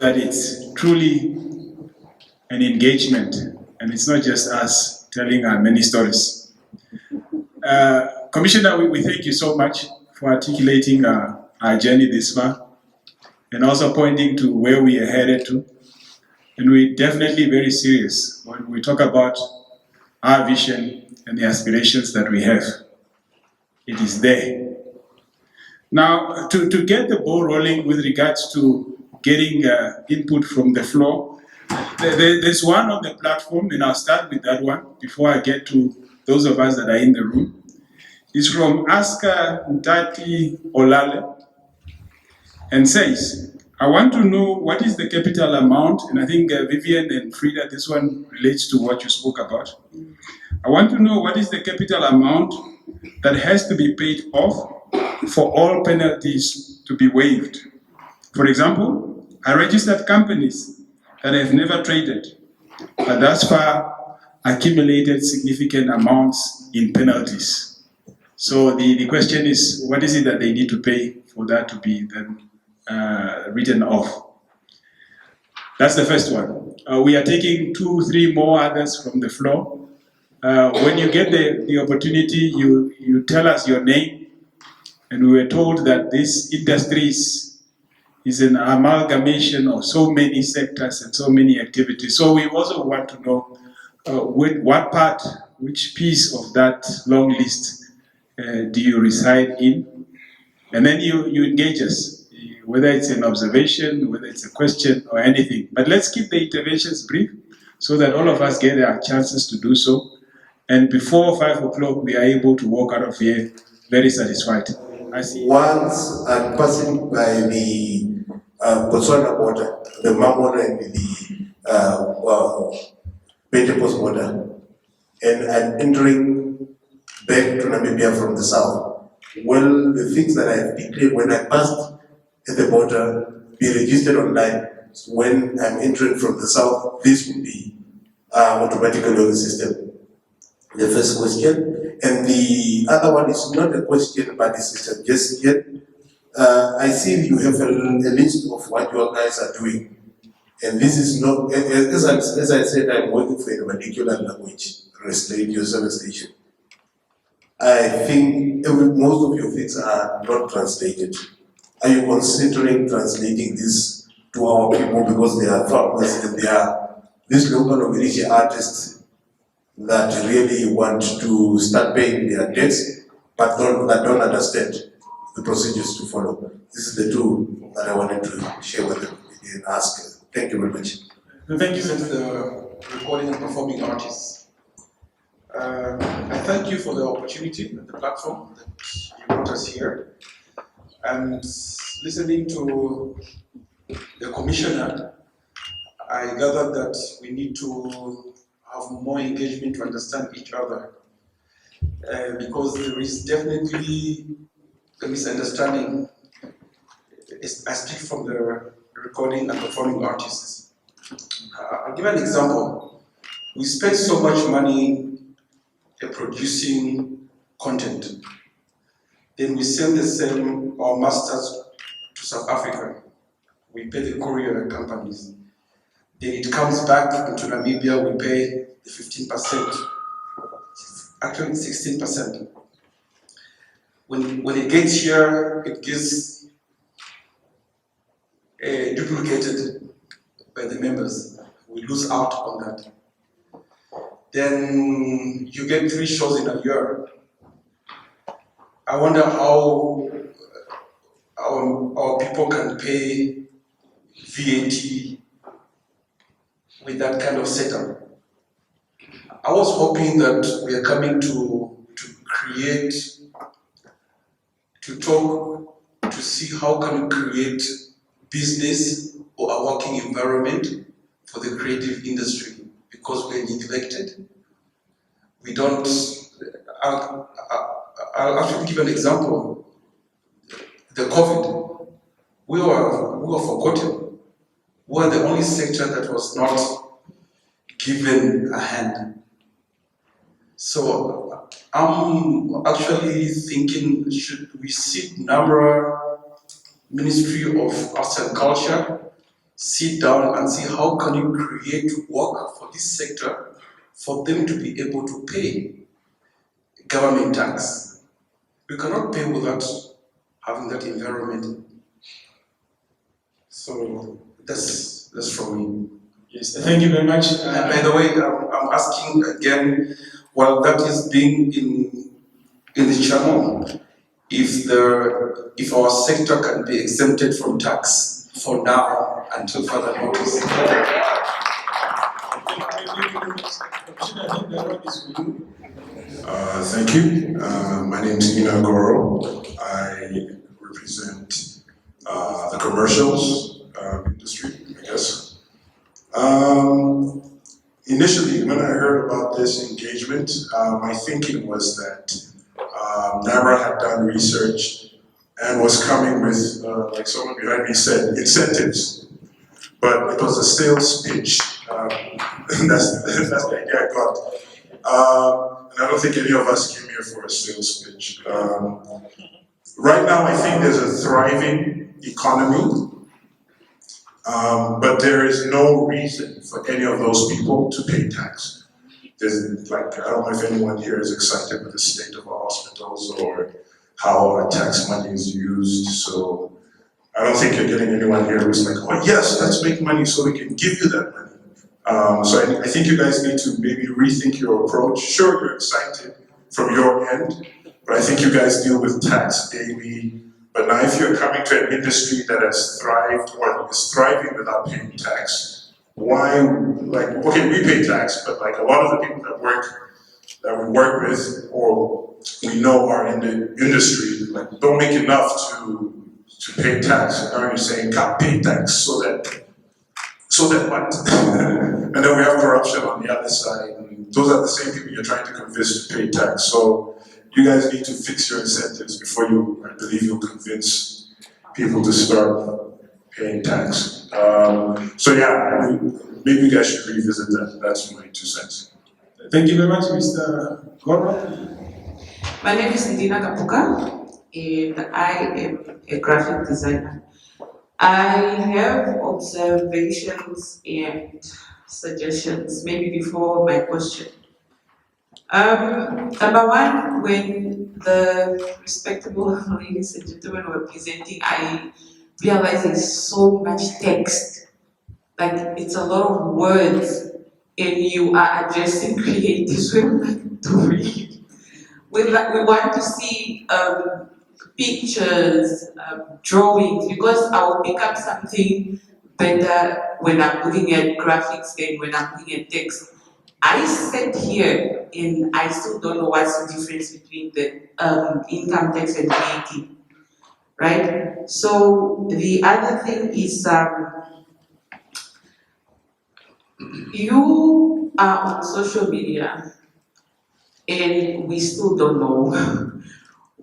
that it's truly an engagement, and it's not just us telling our many stories. Commissioner, we thank you so much for articulating our journey this far, and also pointing to where we are headed to. And we're definitely very serious when we talk about our vision and the aspirations that we have. It is there. Now, to get the ball rolling with regards to getting input from the floor, there's one on the platform, and I'll start with that one before I get to those of us that are in the room. It's from Aska Ntati Olale, and says, I want to know what is the capital amount, and I think Vivian and Frida, this one relates to what you spoke about. I want to know what is the capital amount that has to be paid off for all penalties to be waived. For example, I registered companies that have never traded, but thus far accumulated significant amounts in penalties. So the question is, what is it that they need to pay for that to be then written off? That's the first one. We are taking 2, 3 more others from the floor. When you get the opportunity, you tell us your name, and we were told that this industry is an amalgamation of so many sectors and so many activities. So we also want to know what part, which piece of that long list do you reside in? And then you engage us, whether it's an observation, whether it's a question or anything. But let's keep the interventions brief so that all of us get our chances to do so. And before 5 o'clock, we are able to walk out of here very satisfied. I see. Once I'm passing by the Botswana border, the Mamona and the Betepos border, and I'm entering back to Namibia from the south. Well, the things that I declared when I passed at the border be registered online. So when I'm entering from the south, this will be automatically on the system. The first question. And the other one is not a question, but it's a suggestion. I see you have a list of what your guys are doing. And this is not, as I said, I'm working for a particular language, radio service station. I think most of your things are not translated. Are you considering translating this to our people, because they are farmers and they are these local community artists that really want to start paying their debts, but that don't understand the procedures to follow? This is the two that I wanted to share with them and ask. Thank you very much. Thank you, the recording and performing artists. I thank you for the opportunity and the platform that you brought us here. And listening to the commissioner, I gathered that we need to have more engagement to understand each other, because there is definitely a misunderstanding. I speak from the recording and performing artists. I'll give an example. We spend so much money producing content. Then we send the same, our masters, to South Africa. We pay the courier companies. Then it comes back into Namibia, we pay the 15%, actually 16%. When it gets here, it gets duplicated by the members. We lose out on that. Then you get 3 shows in a year. I wonder how our people can pay VAT with that kind of setup. I was hoping that we are coming to create, to talk, to see how can we create business or a working environment for the creative industry, because we're neglected. We don't, I'll actually give an example. The COVID, we were forgotten. We were the only sector that was not given a hand. So I'm actually thinking, should we sit NamRA, Ministry of Arts and Culture, sit down and see how can you create work for this sector for them to be able to pay government tax. We cannot pay without having that environment. So that's from me. Yes, thank you very much. And by the way, I'm asking again, while that is being in the channel, if our sector can be exempted from tax for now until further notice. Thank you. My name is Ina Goro. I represent the commercials industry, I guess. Initially, when I heard about this engagement, my thinking was that NamRA had done research and was coming with, like someone behind me said, incentives. But it was a sales pitch. That's the idea I got. And I don't think any of us came here for a sales pitch. Right now, I think there's a thriving economy, but there is no reason for any of those people to pay tax. There's, like, I don't know if anyone here is excited with the state of our hospitals or how our tax money is used. So I don't think you're getting anyone here who's like, oh yes, let's make money so we can give you that money. So I think you guys need to maybe rethink your approach. Sure, you're excited from your end, but I think you guys deal with tax daily. But now if you're coming to an industry that has thrived or is thriving without paying tax, why, like, okay, we pay tax, but like a lot of the people that we work with or we know are in the industry, like, don't make enough to pay tax. And now you're saying can't pay tax so that what? And then we have corruption on the other side. And those are the same people you're trying to convince to pay tax. So you guys need to fix your incentives before I believe you'll convince people to start paying tax. So yeah, maybe you guys should revisit that. That's my 2 cents. Thank you very much, Mr. Goro. My name is Ndina Kapuka, and I am a graphic designer. I have observations and suggestions, maybe before my question. Number one, when the respectable ladies and gentlemen were presenting, I realized there's so much text. Like, it's a lot of words, and you are addressing creatives. We don't like to read. We want to see pictures, drawings, because I'll pick up something better when I'm looking at graphics than when I'm looking at text. I sat here and I still don't know what's the difference between the income tax and VAT, right? So the other thing is you are on social media and we still don't know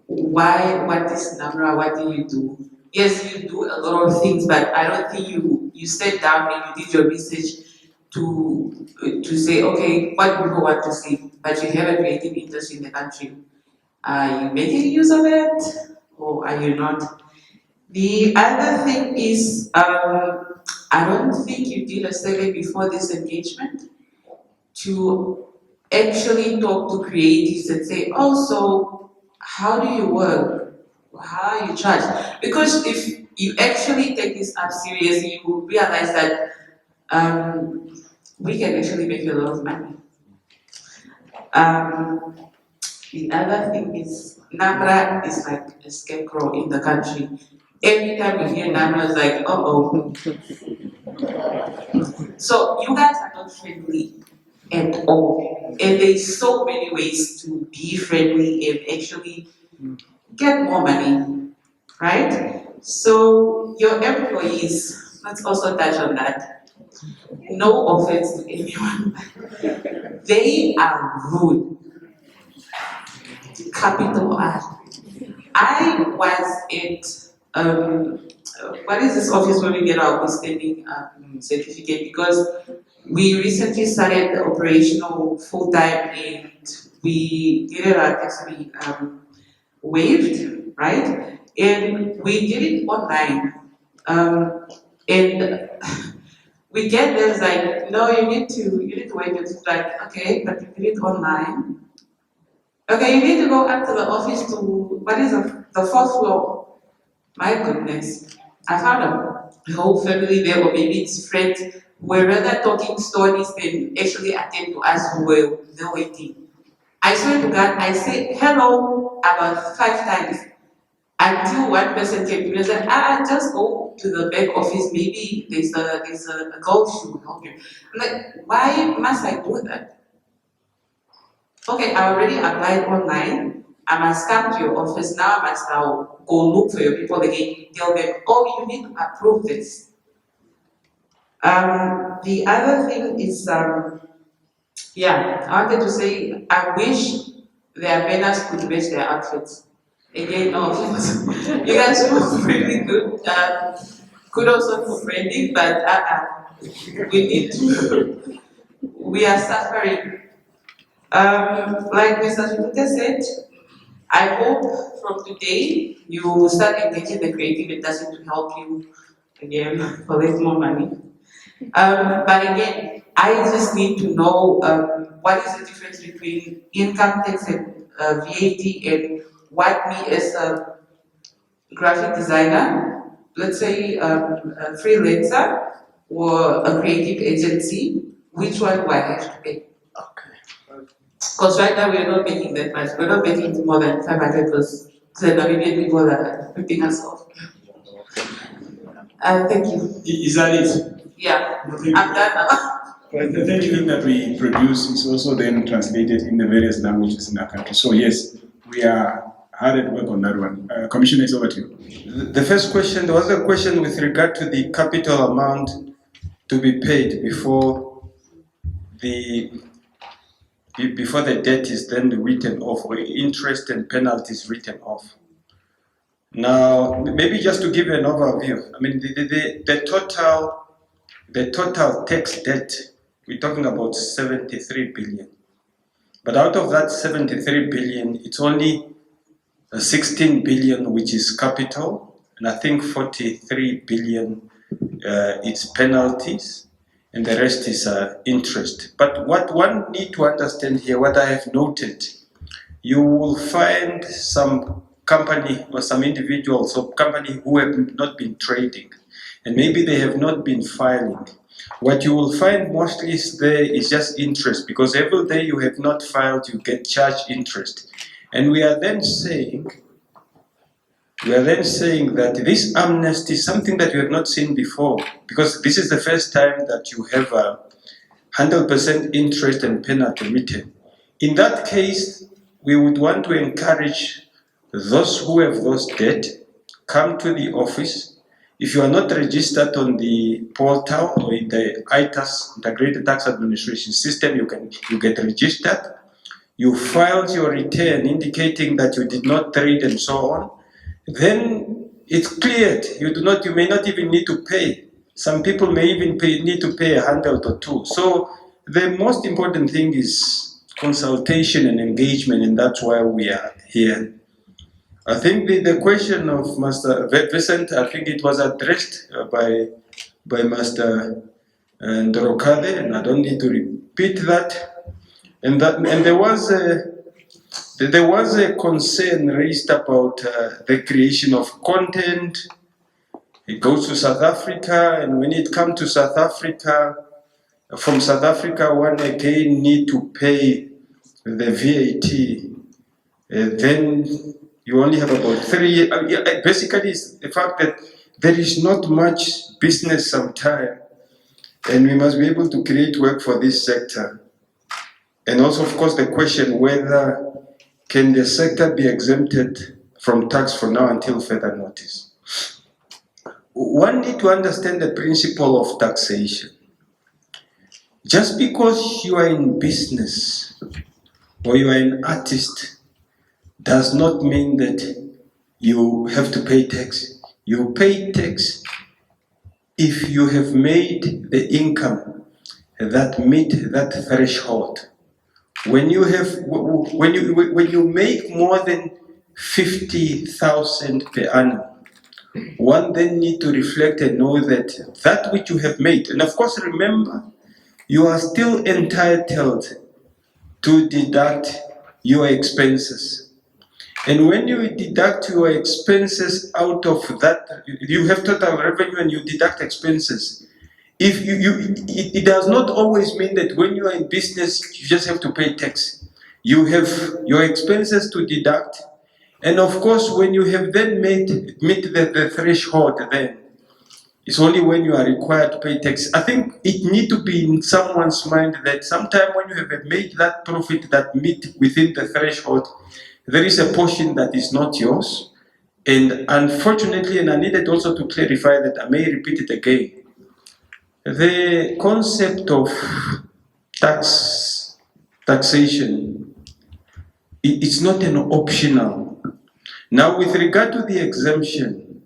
what is NamRA, what do you do? Yes, you do a lot of things, but I don't think you sat down and you did your research to say, okay, what people want to see, but you have a creative industry in the country. Are you making use of it, or are you not? The other thing is, I don't think you did a survey before this engagement to actually talk to creatives and say, oh, so how do you work? How are you charged? Because if you actually take this up seriously, you will realize that we can actually make you a lot of money. The other thing is, NamRA is like a scarecrow in the country. Every time we hear NamRA, it's like, uh-oh. So you guys are not friendly at all. And there's so many ways to be friendly and actually get more money, right? So your employees, let's also touch on that. No offense to anyone. They are rude. Capital R. I was at what is this office where we get our good standing certificate, because we recently started the operational full time and we did our tax to be waived, right? And we did it online. And we get there, it's like, no, you need to wait. It's like, okay, but you did it online. Okay, you need to go up to the office to, what is the fourth floor? My goodness. I found a whole family there, or maybe it's friends, were rather talking stories than actually attend to us who were there waiting. I swear to God, I said hello about 5 times until one person came to me and said, just go to the back office, maybe there's a girl who will help you. I'm like, why must I do that? Okay, I already applied online. I must come to your office now. I must now go look for your people again. Tell them, oh, you need to approve this. The other thing is, yeah, I wanted to say, I wish their banners could match their outfits. Again, no offense. You guys look really good. Kudos for branding, but we need to. We are suffering. Like Mr. Shikuta said, I hope from today you will start engaging the creative industry to help you again collect more money. But again, I just need to know what is the difference between income tax and VAT, and what me as a graphic designer, let's say a freelancer or a creative agency, which one do I have to pay? Because right now we're not making that much. We're not making more than 500 because the Namibian people are ripping us off. Thank you. Is that it? Yeah, I'm done now. But the thing that we produce is also then translated in the various languages in our country. So yes, we are hard at work on that one. Commissioner, it's over to you. The first question, there was a question with regard to the capital amount to be paid before the debt is then written off, or interest and penalties written off. Now, maybe just to give you an overview, I mean, the total tax debt, we're talking about 73 billion. But out of that 73 billion, it's only 16 billion which is capital, and I think 43 billion it's penalties, and the rest is interest. But what one need to understand here, what I have noted, you will find some company or some individuals or company who have not been trading, and maybe they have not been filing. What you will find mostly is there is just interest, because every day you have not filed, you get charged interest. And we are then saying that this amnesty is something that you have not seen before, because this is the first time that you have a 100% interest and penalty written. In that case, we would want to encourage those who have those debt, come to the office. If you are not registered on the portal or in the ITAS, Integrated Tax Administration System, you get registered. You filed your return indicating that you did not trade and so on. Then it's cleared. You may not even need to pay. Some people may even need to pay 100 or 2. So the most important thing is consultation and engagement, and that's why we are here. I think the question of Master Vincent, I think it was addressed by Master Ndorokade, and I don't need to repeat that. And there was a concern raised about the creation of content. It goes to South Africa, and when it comes to South Africa, from South Africa, one again need to pay the VAT. Then you only have about 3 years. Basically, it's the fact that there is not much business sometimes, and we must be able to create work for this sector. And also, of course, the question whether can the sector be exempted from tax from now until further notice. One need to understand the principle of taxation. Just because you are in business or you are an artist does not mean that you have to pay tax. You pay tax if you have made the income that meet that threshold. When you make more than 50,000 per annum, one then need to reflect and know that that which you have made, and of course remember, you are still entitled to deduct your expenses. And when you deduct your expenses out of that, you have total revenue and you deduct expenses. If it does not always mean that when you are in business, you just have to pay tax. You have your expenses to deduct. And of course, when you have then meet the threshold, then it's only when you are required to pay tax. I think it needs to be in someone's mind that sometime when you have made that profit that meet within the threshold, there is a portion that is not yours. And unfortunately, and I needed also to clarify that, I may repeat it again, the concept of taxation, it's not an optional. Now, with regard to the exemption,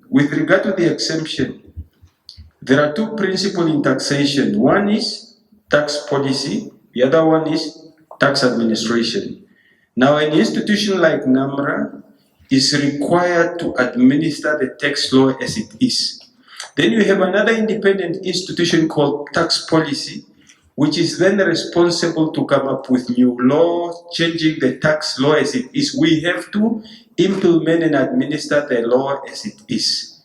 there are two principles in taxation. One is tax policy, the other one is tax administration. Now, an institution like NamRA is required to administer the tax law as it is. Then you have another independent institution called tax policy, which is then responsible to come up with new laws, changing the tax law as it is. We have to implement and administer the law as it is.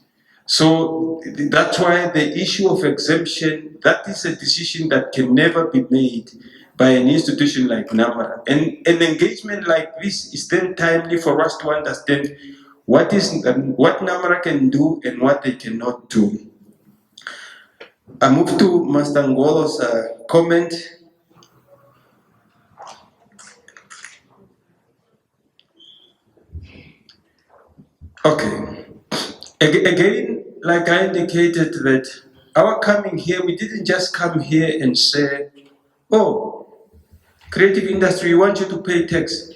So that's why the issue of exemption, that is a decision that can never be made by an institution like NamRA. And an engagement like this is then timely for us to understand what NamRA can do and what they cannot do. I move to Master Ngolo's comment. Okay. Again, like I indicated, that our coming here, we didn't just come here and say, oh, creative industry, we want you to pay tax.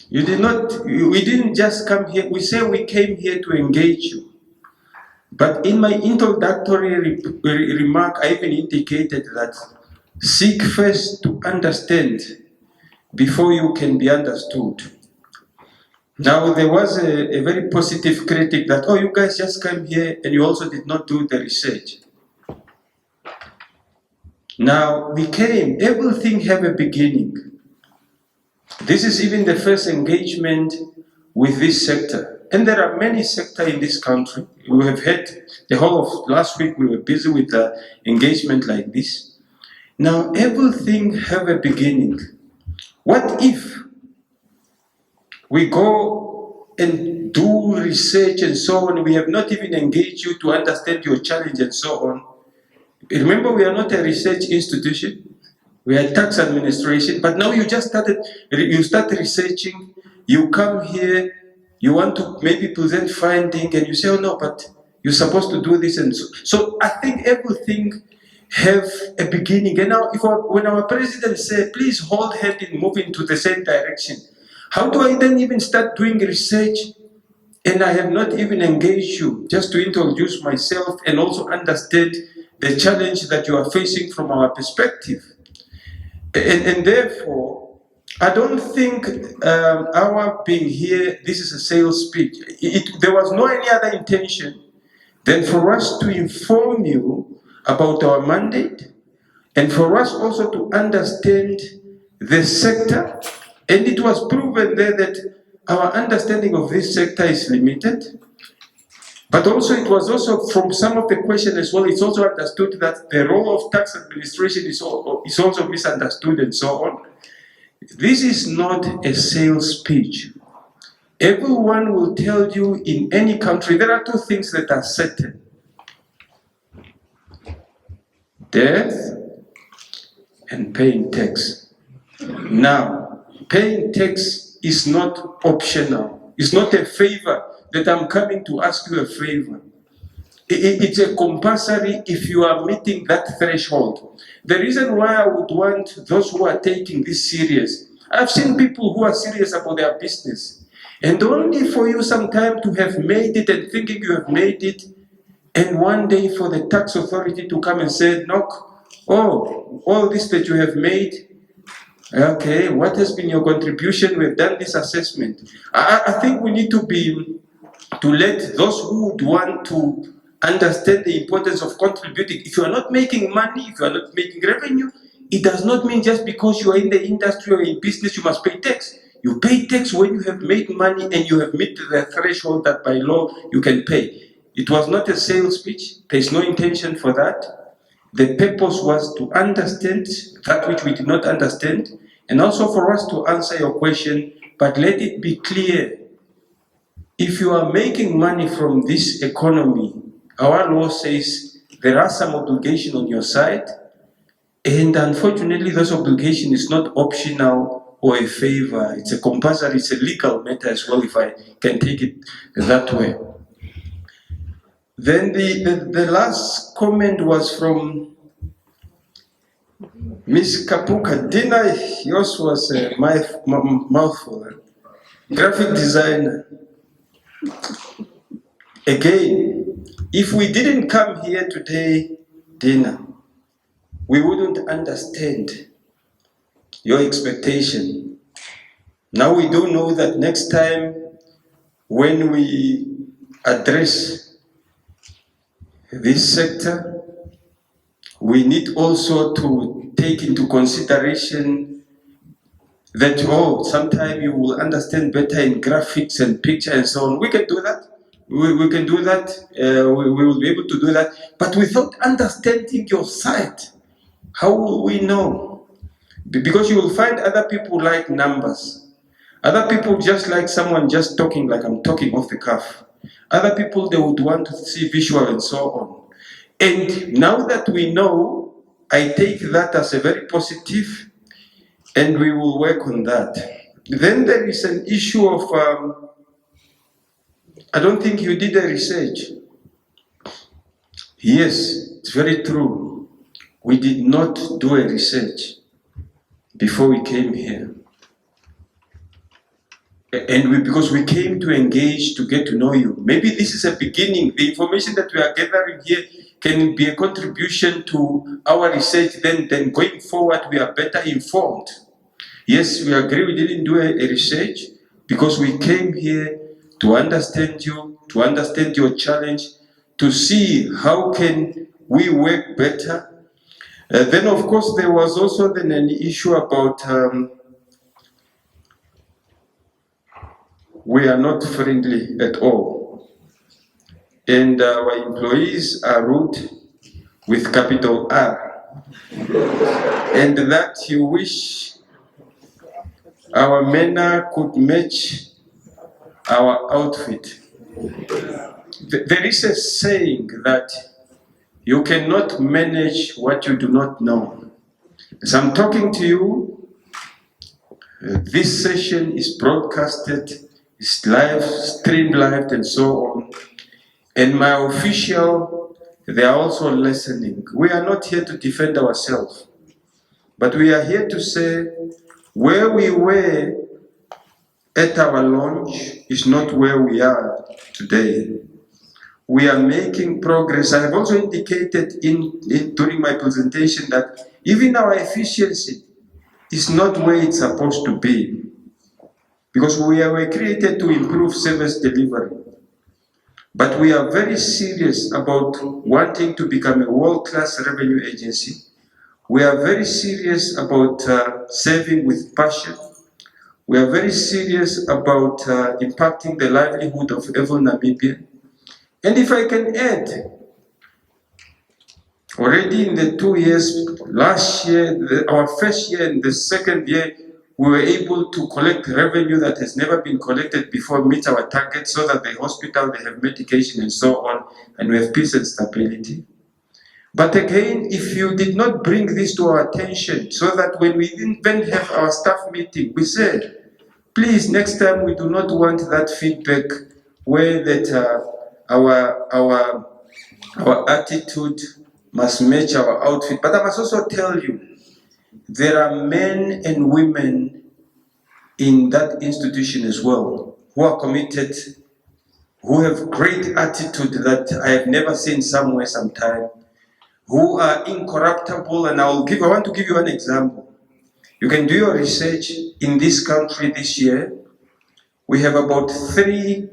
We didn't just come here, we say we came here to engage you. But in my introductory remark, I even indicated that seek first to understand before you can be understood. Now, there was a very positive critic that, oh, you guys just came here and you also did not do the research. Now, we came, everything have a beginning. This is even the first engagement with this sector. And there are many sectors in this country. We have had the whole of last week, we were busy with the engagement like this. Now, everything have a beginning. What if we go and do research and so on, we have not even engaged you to understand your challenge and so on? Remember, we are not a research institution. We are tax administration, but now you start researching, you come here, you want to maybe present finding, and you say, oh no, but you're supposed to do this and so. So I think everything have a beginning. And now when our president said, please hold hand in moving to the same direction, how do I then even start doing research and I have not even engaged you just to introduce myself and also understand the challenge that you are facing from our perspective? And therefore, I don't think our being here, this is a sales pitch. There was no any other intention than for us to inform you about our mandate and for us also to understand the sector. And it was proven there that our understanding of this sector is limited. But also it was also from some of the questions as well, it's also understood that the role of tax administration is also misunderstood and so on. This is not a sales pitch. Everyone will tell you in any country, there are two things that are certain. Death and paying tax. Now, paying tax is not optional. It's not a favor that I'm coming to ask you a favor. It's a compulsory if you are meeting that threshold. The reason why I would want those who are taking this serious, I've seen people who are serious about their business, and only for you sometime to have made it and thinking you have made it, and one day for the tax authority to come and say, knock, oh, all this that you have made, okay, what has been your contribution? We've done this assessment. I think we need to be to let those who would want to understand the importance of contributing. If you are not making money, if you are not making revenue, it does not mean just because you are in the industry or in business you must pay tax. You pay tax when you have made money and you have met the threshold that by law you can pay. It was not a sales pitch. There is no intention for that. The purpose was to understand that which we did not understand, and also for us to answer your question, but let it be clear. If you are making money from this economy, our law says there are some obligations on your side, and unfortunately those obligation is not optional or a favor. It's a compulsory, it's a legal matter as well, if I can take it that way. Then the last comment was from Miss Kapuka. Dina, yours was a mouthful. Graphic designer. Again, if we didn't come here today, Dina, we wouldn't understand your expectation. Now we do know that next time when we address this sector, we need also to take into consideration that, sometime you will understand better in graphics and picture and so on. We can do that. We can do that. We will be able to do that. But without understanding your side, how will we know? Because you will find other people like numbers. Other people just like someone just talking like I'm talking off the cuff. Other people, they would want to see visual and so on. And now that we know, I take that as a very positive, and we will work on that. Then there is an issue of, I don't think you did a research. Yes, it's very true. We did not do a research before we came here. And because we came to engage, to get to know you. Maybe this is a beginning. The information that we are gathering here can be a contribution to our research. Then going forward, we are better informed. Yes, we agree we didn't do a research because we came here to understand you, to understand your challenge, to see how can we work better. Then, of course, there was also then an issue about we are not friendly at all. And our employees are rude with capital R. And that you wish our manner could match our outfit. There is a saying that you cannot manage what you do not know. As I'm talking to you, this session is broadcasted, is live, streamed live, and so on. And my official, they are also listening. We are not here to defend ourselves, but we are here to say where we were at our launch is not where we are today. We are making progress. I have also indicated during my presentation that even our efficiency is not where it's supposed to be, because we were created to improve service delivery. But we are very serious about wanting to become a world-class revenue agency. We are very serious about serving with passion. We are very serious about impacting the livelihood of every Namibian. And if I can add, already in the 2 years, last year, our first year and the second year, we were able to collect revenue that has never been collected before, meet our target, so that the hospital, they have medication and so on, and we have peace and stability. But again, if you did not bring this to our attention, so that when we didn't have our staff meeting, we said, please, next time we do not want that feedback where that our attitude must match our outfit. But I must also tell you, there are men and women in that institution as well who are committed, who have great attitude that I have never seen somewhere, sometime, who are incorruptible. And I want to give you an example. You can do your research in this country this year. We have about 3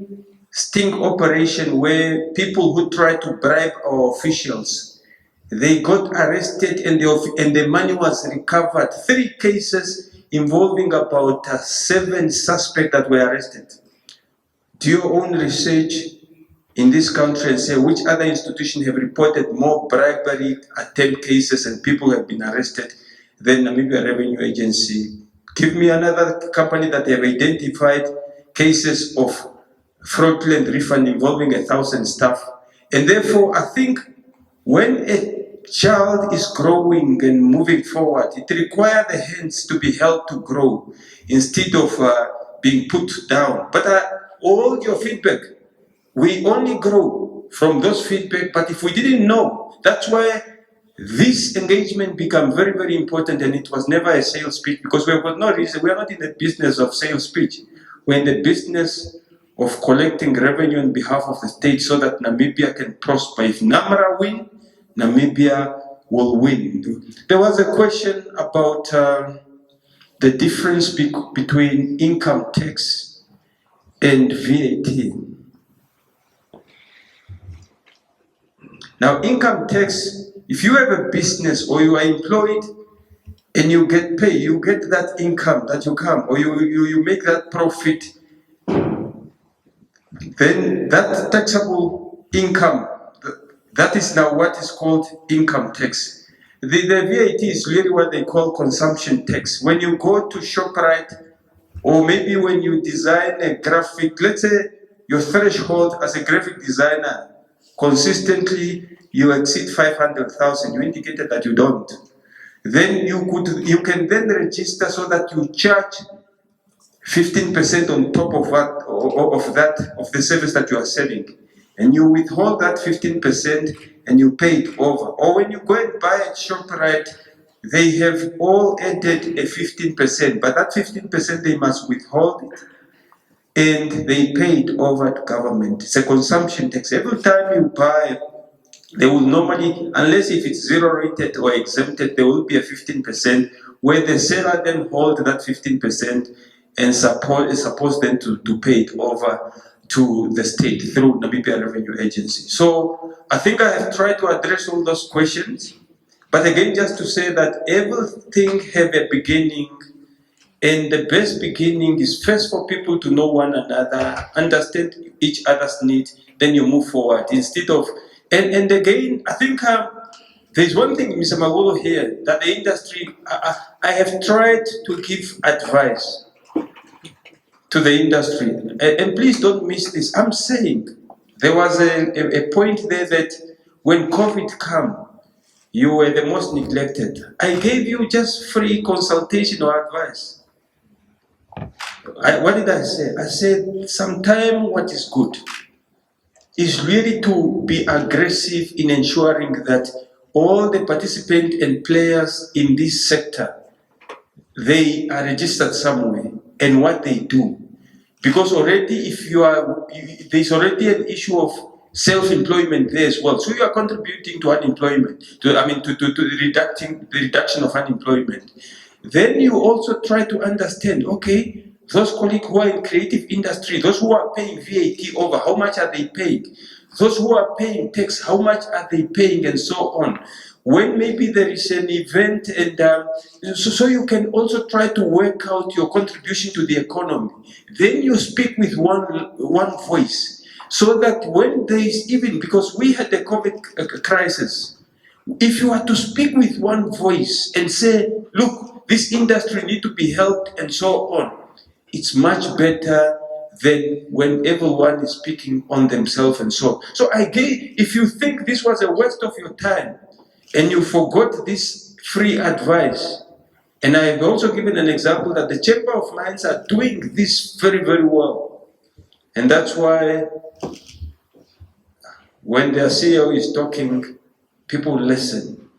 sting operation where people who try to bribe our officials, they got arrested and the money was recovered. 3 cases involving about 7 suspects that were arrested. Do your own research in this country and say which other institution have reported more bribery attempt cases and people have been arrested than Namibia Revenue Agency. Give me another company that have identified cases of fraudulent refund involving 1,000 staff. And therefore, I think when a child is growing and moving forward, it requires the hands to be held to grow instead of being put down. But all your feedback, we only grow from those feedback, but if we didn't know, that's why this engagement became very, very important, and it was never a sales pitch, because we have got no reason, we are not in the business of sales pitch. We're in the business of collecting revenue on behalf of the state so that Namibia can prosper. If NamRA win, Namibia will win. There was a question about the difference between income tax and VAT. Now, income tax, if you have a business or you are employed and you get paid, you get that income that you come, or you make that profit, then that taxable income, that is now what is called income tax. The VAT is really what they call consumption tax. When you go to ShopRite, or maybe when you design a graphic, let's say your threshold as a graphic designer, consistently you exceed 500,000, you indicated that you don't. Then you can then register so that you charge 15% on top of the service that you are selling, and you withhold that 15% and you pay it over. Or when you go and buy at ShopRite, they have all added a 15%, but that 15% they must withhold it and they pay it over to government. It's a consumption tax. Every time you buy, they will normally, unless if it's zero rated or exempted, there will be a 15% where the seller then hold that 15% and is supposed then to pay it over to the state through Namibia Revenue Agency. So I think I have tried to address all those questions. But again, just to say that everything have a beginning, and the best beginning is first for people to know one another, understand each other's needs, then you move forward instead of, and again, I think there's one thing, Mr. Magolo, here, that the industry, I have tried to give advice to the industry, and please don't miss this. I'm saying there was a point there that when COVID came, you were the most neglected. I gave you just free consultation or advice. What did I say? I said, sometimes what is good is really to be aggressive in ensuring that all the participants and players in this sector, they are registered somewhere and what they do. Because already there's already an issue of self-employment there as well. So you are contributing to unemployment, to the reduction of unemployment. Then you also try to understand, okay, those colleagues who are in creative industry, those who are paying VAT over, how much are they paying? Those who are paying tax, how much are they paying, and so on. When maybe there is an event, and so you can also try to work out your contribution to the economy. Then you speak with one voice, so that when there is even, because we had the COVID crisis, if you are to speak with one voice and say, look, this industry need to be helped and so on, it's much better than when everyone is speaking on themselves and so on. So if you think this was a waste of your time and you forgot this free advice, and I have also given an example that the Chamber of Mines are doing this very, very well. And that's why when their CEO is talking, people listen.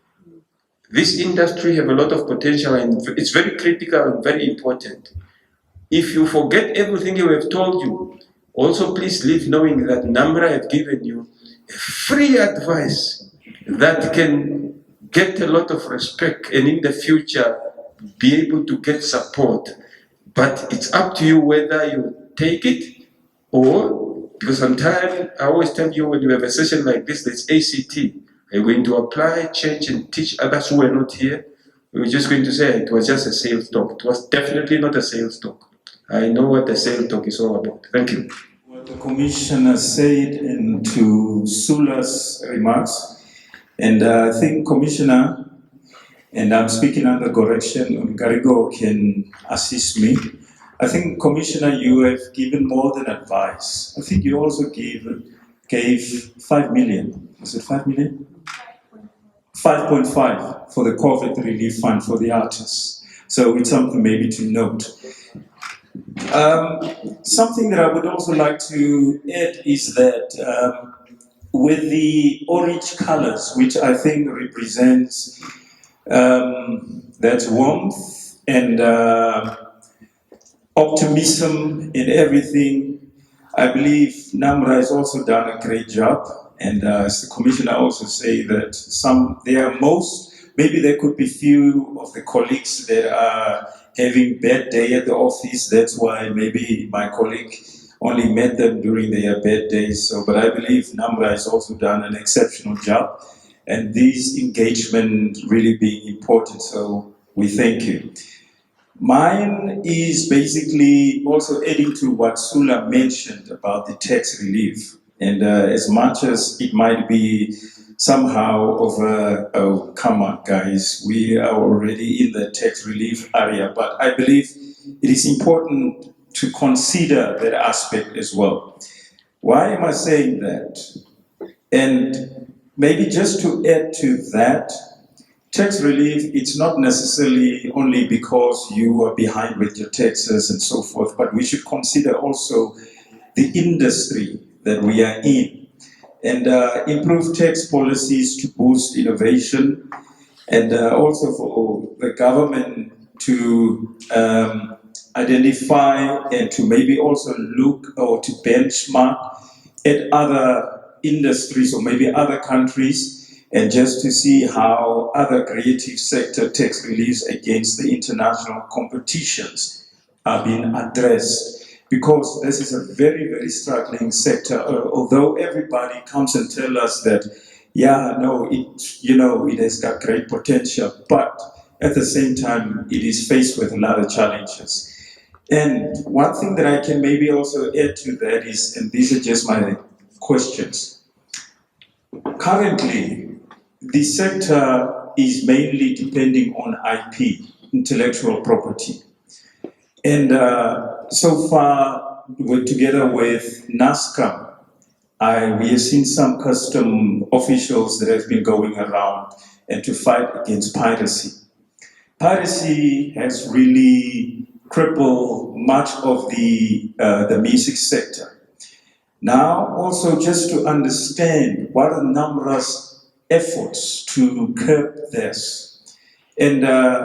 This industry have a lot of potential and it's very critical and very important. If you forget everything we have told you, also please leave knowing that NamRA have given you a free advice that can get a lot of respect and in the future be able to get support. But it's up to you whether you take it or Because sometimes I always tell you when you have a session like this, there's ACT. Are you going to apply, change, and teach others who are not here? We're just going to say it was just a sales talk. It was definitely not a sales talk. I know what the sales talk is all about. Thank you. What the commissioner said and to Sula's remarks, and I think commissioner, and I'm speaking under correction, Garigo can assist me. I think commissioner, you have given more than advice. I think you also gave 5 million. Was it 5 million? 5.5 for the COVID relief fund for the artists. So it's something maybe to note. Something that I would also like to add is that with the orange colors, which I think represents that warmth and optimism in everything, I believe NamRA has also done a great job. And as the commissioner also say that maybe there could be few of the colleagues that are having bad day at the office. That's why maybe my colleague only met them during their bad days. So, but I believe NamRA has also done an exceptional job, and this engagement really being important. So we thank you. Mine is basically also adding to what Sula mentioned about the tax relief. And as much as it might be somehow of oh, come on, guys, we are already in the tax relief area, but I believe it is important to consider that aspect as well. Why am I saying that? And maybe just to add to that, tax relief, it's not necessarily only because you are behind with your taxes and so forth, but we should consider also the industry that we are in and improve tax policies to boost innovation and also for the government to identify and to maybe also look or to benchmark at other industries or maybe other countries, and just to see how other creative sector tax reliefs against the international competitions are being addressed. Because this is a very, very struggling sector, although everybody comes and tells us that, yeah, no, it has got great potential, but at the same time, it is faced with a lot of challenges. And one thing that I can maybe also add to that is, and these are just my questions. Currently, the sector is mainly depending on IP, intellectual property. And so far, we're together with NASCA. We have seen some custom officials that have been going around and to fight against piracy. Piracy has really crippled much of the music sector. Now, also just to understand what are NamRA's efforts to curb this. And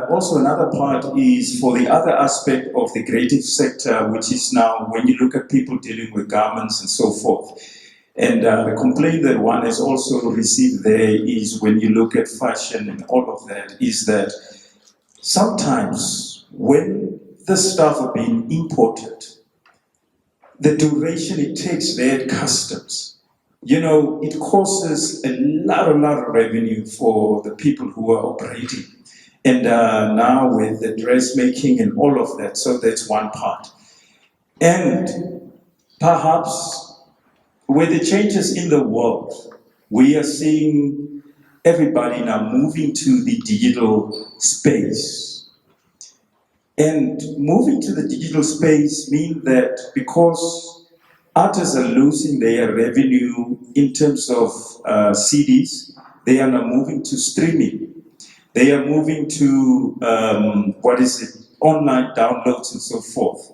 also another part is for the other aspect of the creative sector, which is now when you look at people dealing with garments and so forth. And the complaint that one has also received there is when you look at fashion and all of that, is that sometimes when the stuff are being imported, the duration it takes there at customs, it causes a lot of revenue for the people who are operating. And now with the dressmaking and all of that, so that's one part. And perhaps with the changes in the world, we are seeing everybody now moving to the digital space. And moving to the digital space means that because artists are losing their revenue in terms of CDs, they are now moving to streaming. They are moving to, online downloads and so forth.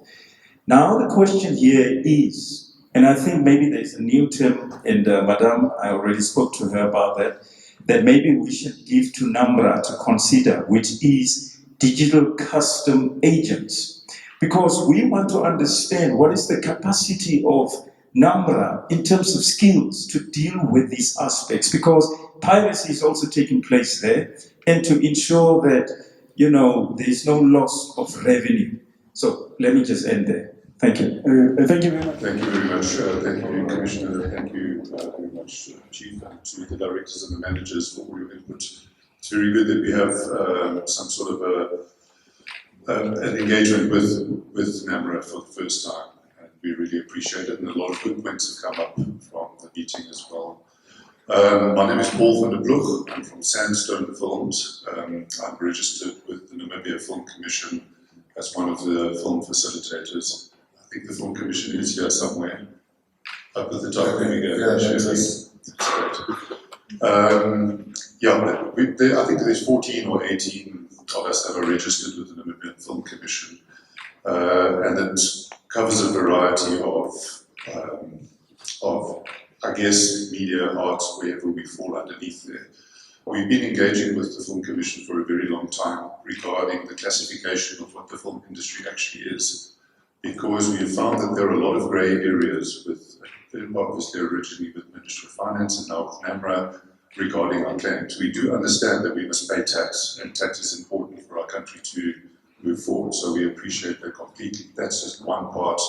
Now the question here is, and I think maybe there's a new term, and Madam, I already spoke to her about that maybe we should give to NamRA to consider, which is digital custom agents. Because we want to understand what is the capacity of NamRA in terms of skills to deal with these aspects, because piracy is also taking place there, and to ensure that, there's no loss of revenue. So let me just end there. Thank you. Thank you very much. Thank you very much. Thank you, Commissioner. Thank you very much, Chief, and to the directors and the managers for all your input. It's very good that we have some sort of an engagement with NamRA for the first time, and we really appreciate it. And a lot of good points have come up from the meeting as well. My name is Paul van der Ploeg. I'm from Sandstone Films. I'm registered with the Namibia Film Commission as one of the film facilitators. I think the Film Commission is here somewhere. Up at the top, there we go. Yeah, that's great. I think there's 14 or 18 of us that are registered with the Namibian Film Commission, and it covers a variety of, I guess, media, arts, wherever we fall underneath there. We've been engaging with the Film Commission for a very long time regarding the classification of what the film industry actually is, because we have found that there are a lot of grey areas with, obviously originally with Ministry of Finance and now with NamRA, regarding our claims. We do understand that we must pay tax, and tax is important for our country to move forward, so we appreciate that completely. That's just one part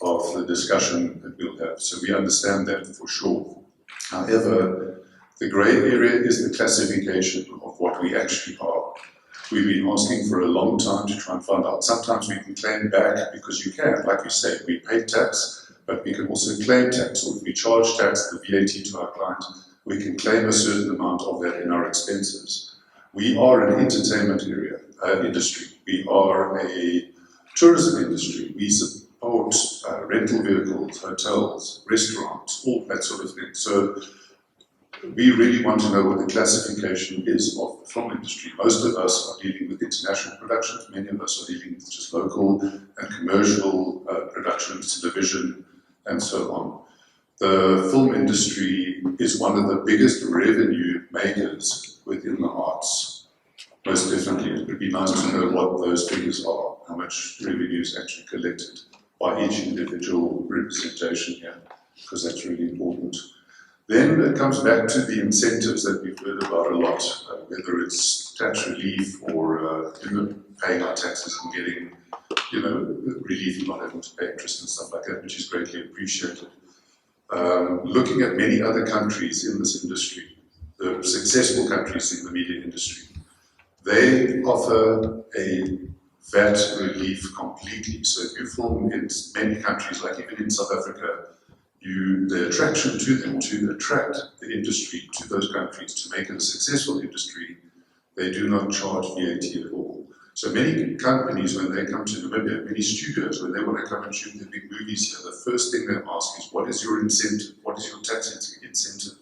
of the discussion that we'll have, so we understand that for sure. However, the grey area is the classification of what we actually are. We've been asking for a long time to try and find out. Sometimes we can claim back because you can, like you say, we pay tax, but we can also claim tax, or if we charge tax, the VAT to our client, we can claim a certain amount of that in our expenses. We are an entertainment industry. We are a tourism industry. We support rental vehicles, hotels, restaurants, all that sort of thing. So we really want to know what the classification is of the film industry. Most of us are dealing with international productions. Many of us are dealing with just local and commercial productions, television, and so on. The film industry is one of the biggest revenue makers within the arts. Most definitely, it would be nice to know what those figures are, how much revenue is actually collected by each individual representation here, because that's really important. Then it comes back to the incentives that we've heard about a lot, whether it's tax relief or paying our taxes and getting relief and not having to pay interest and stuff like that, which is greatly appreciated. Looking at many other countries in this industry, the successful countries in the media industry, they offer a VAT relief completely. So if you film in many countries, like even in South Africa, the attraction to them, to attract the industry to those countries, to make it a successful industry, they do not charge VAT at all. So many companies, when they come to Namibia, many studios, when they want to come and shoot their big movies here, the first thing they ask is, what is your incentive? What is your tax incentive?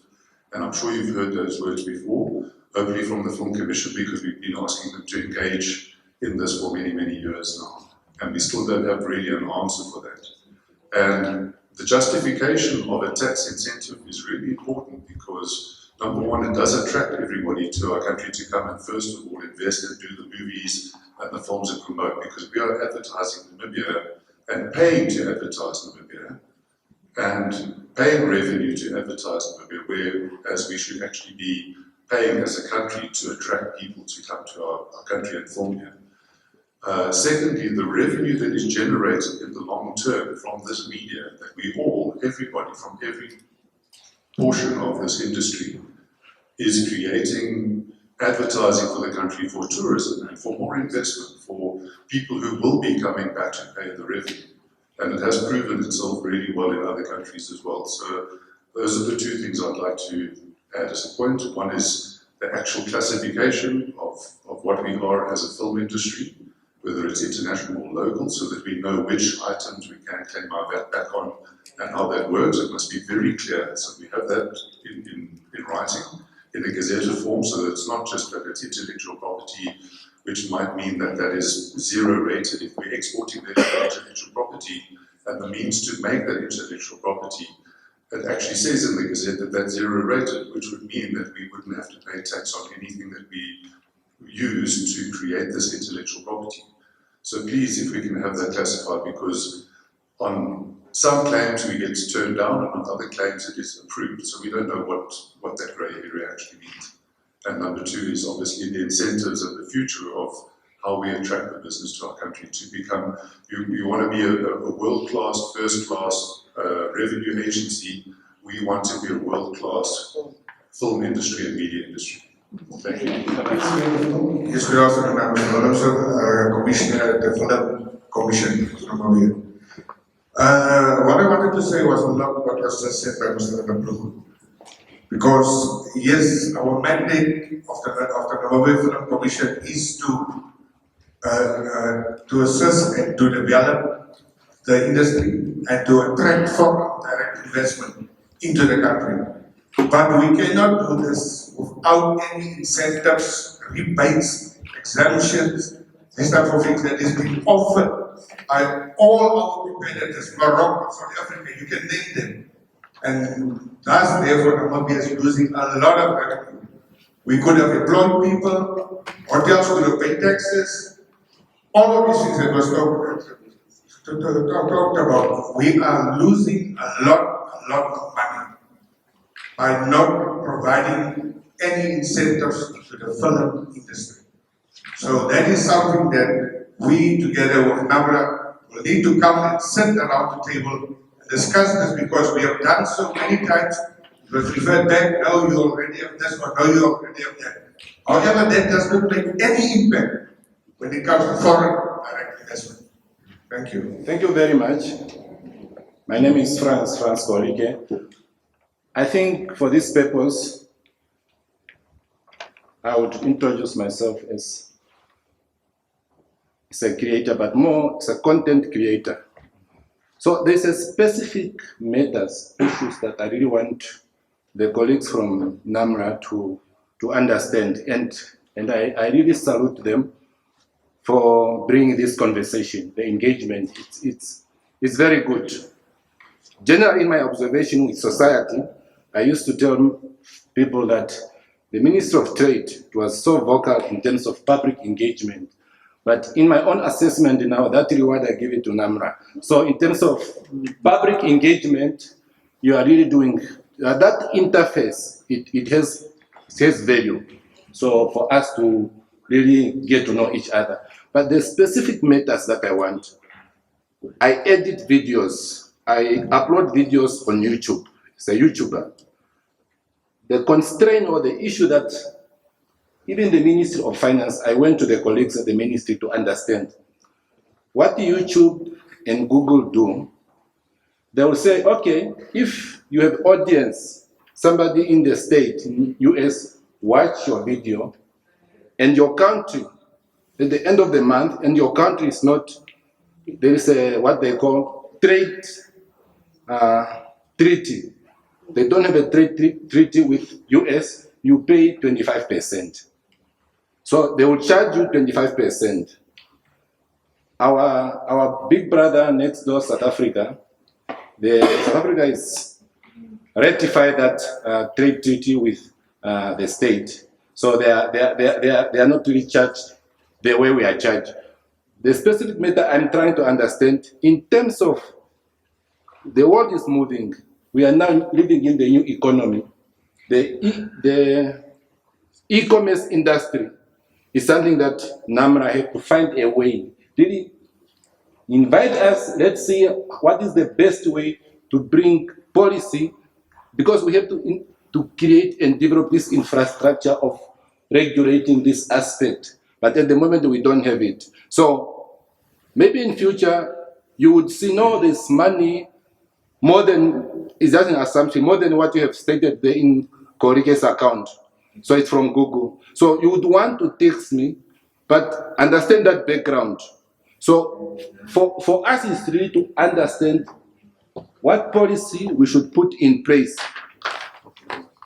And I'm sure you've heard those words before, hopefully from the Film Commission, because we've been asking them to engage in this for many, many years now. And we still don't have really an answer for that. And the justification of a tax incentive is really important because, number one, it does attract everybody to our country to come and first of all invest and do the movies and the films and promote, because we are advertising Namibia and paying to advertise Namibia and paying revenue to advertise Namibia, whereas we should actually be paying as a country to attract people to come to our country and film here. Secondly, the revenue that is generated in the long term from this media, that we all, everybody from every portion of this industry, is creating advertising for the country, for tourism and for more investment, for people who will be coming back to pay the revenue. And it has proven itself really well in other countries as well. So those are the two things I'd like to add as a point. One is the actual classification of what we are as a film industry, whether it's international or local, so that we know which items we can claim our VAT back on and how that works. It must be very clear, so we have that in writing, in a gazetted form, so that it's not just that it's intellectual property, which might mean that that is zero rated. If we're exporting that intellectual property and the means to make that intellectual property, it actually says in the Gazette that that's zero rated, which would mean that we wouldn't have to pay tax on anything that we use to create this intellectual property. So please, if we can have that classified, because on some claims we get turned down, and on other claims it is approved. So we don't know what that grey area actually means. And number two is obviously the incentives and the future of how we attract the business to our country to become, you want to be a world-class, first-class revenue agency. We want to be a world-class film industry and media industry. Thank you. Yes, good afternoon. I'm Mr. Commissioner at the Film Commission from Namibia. What I wanted to say was a lot what was just said by Mr. Namru. Because yes, our mandate of the Namibia Film Commission is to assist and to develop the industry and to attract foreign direct investment into the country. But we cannot do this without any incentives, rebates, exemptions, this type of things that is being offered by all our competitors, Morocco, South Africa, you can name them. And thus, therefore, Namibia is losing a lot of revenue. We could have employed people, hotels could have paid taxes, all of these things that was talked about. We are losing a lot of money by not providing any incentives to the film industry. So that is something that we, together with NamRA, will need to come and sit around the table and discuss this, because we have done so many times. It was referred back, no, you already have this, or no, you already have that. However, that does not make any impact when it comes to foreign direct investment. Thank you. Thank you very much. My name is Franz Kolike. I think for this purpose, I would introduce myself as a creator, but more as a content creator. So there's a specific matters, issues that I really want the colleagues from NamRA to understand, and I really salute them for bringing this conversation, the engagement. It's very good. Generally, in my observation with society, I used to tell people that the Minister of Trade was so vocal in terms of public engagement. But in my own assessment now, that reward I give it to NamRA. So in terms of public engagement, you are really doing, that interface, it has value. So for us to really get to know each other. But the specific matters that I want, I edit videos, I upload videos on YouTube. It's a YouTuber. The constraint or the issue that even the Ministry of Finance, I went to the colleagues at the ministry to understand what YouTube and Google do. They will say, okay, if you have audience, somebody in the state, in US, watch your video, and your country, at the end of the month, and your country is not, there is a, what they call trade treaty. They don't have a trade treaty with US, you pay 25%. So they will charge you 25%. Our big brother next door, South Africa, South Africa is ratified that trade treaty with the state. So they are not really charged the way we are charged. The specific matter I'm trying to understand, in terms of the world is moving, we are now living in the new economy. The e-commerce industry is something that NamRA have to find a way. Really invite us, let's see what is the best way to bring policy, because we have to create and develop this infrastructure of regulating this aspect. But at the moment we don't have it. So maybe in future you would see, no, there's money more than, is that an assumption, more than what you have stated there in Korike's account. So it's from Google. So you would want to text me, but understand that background. So for us, it's really to understand what policy we should put in place.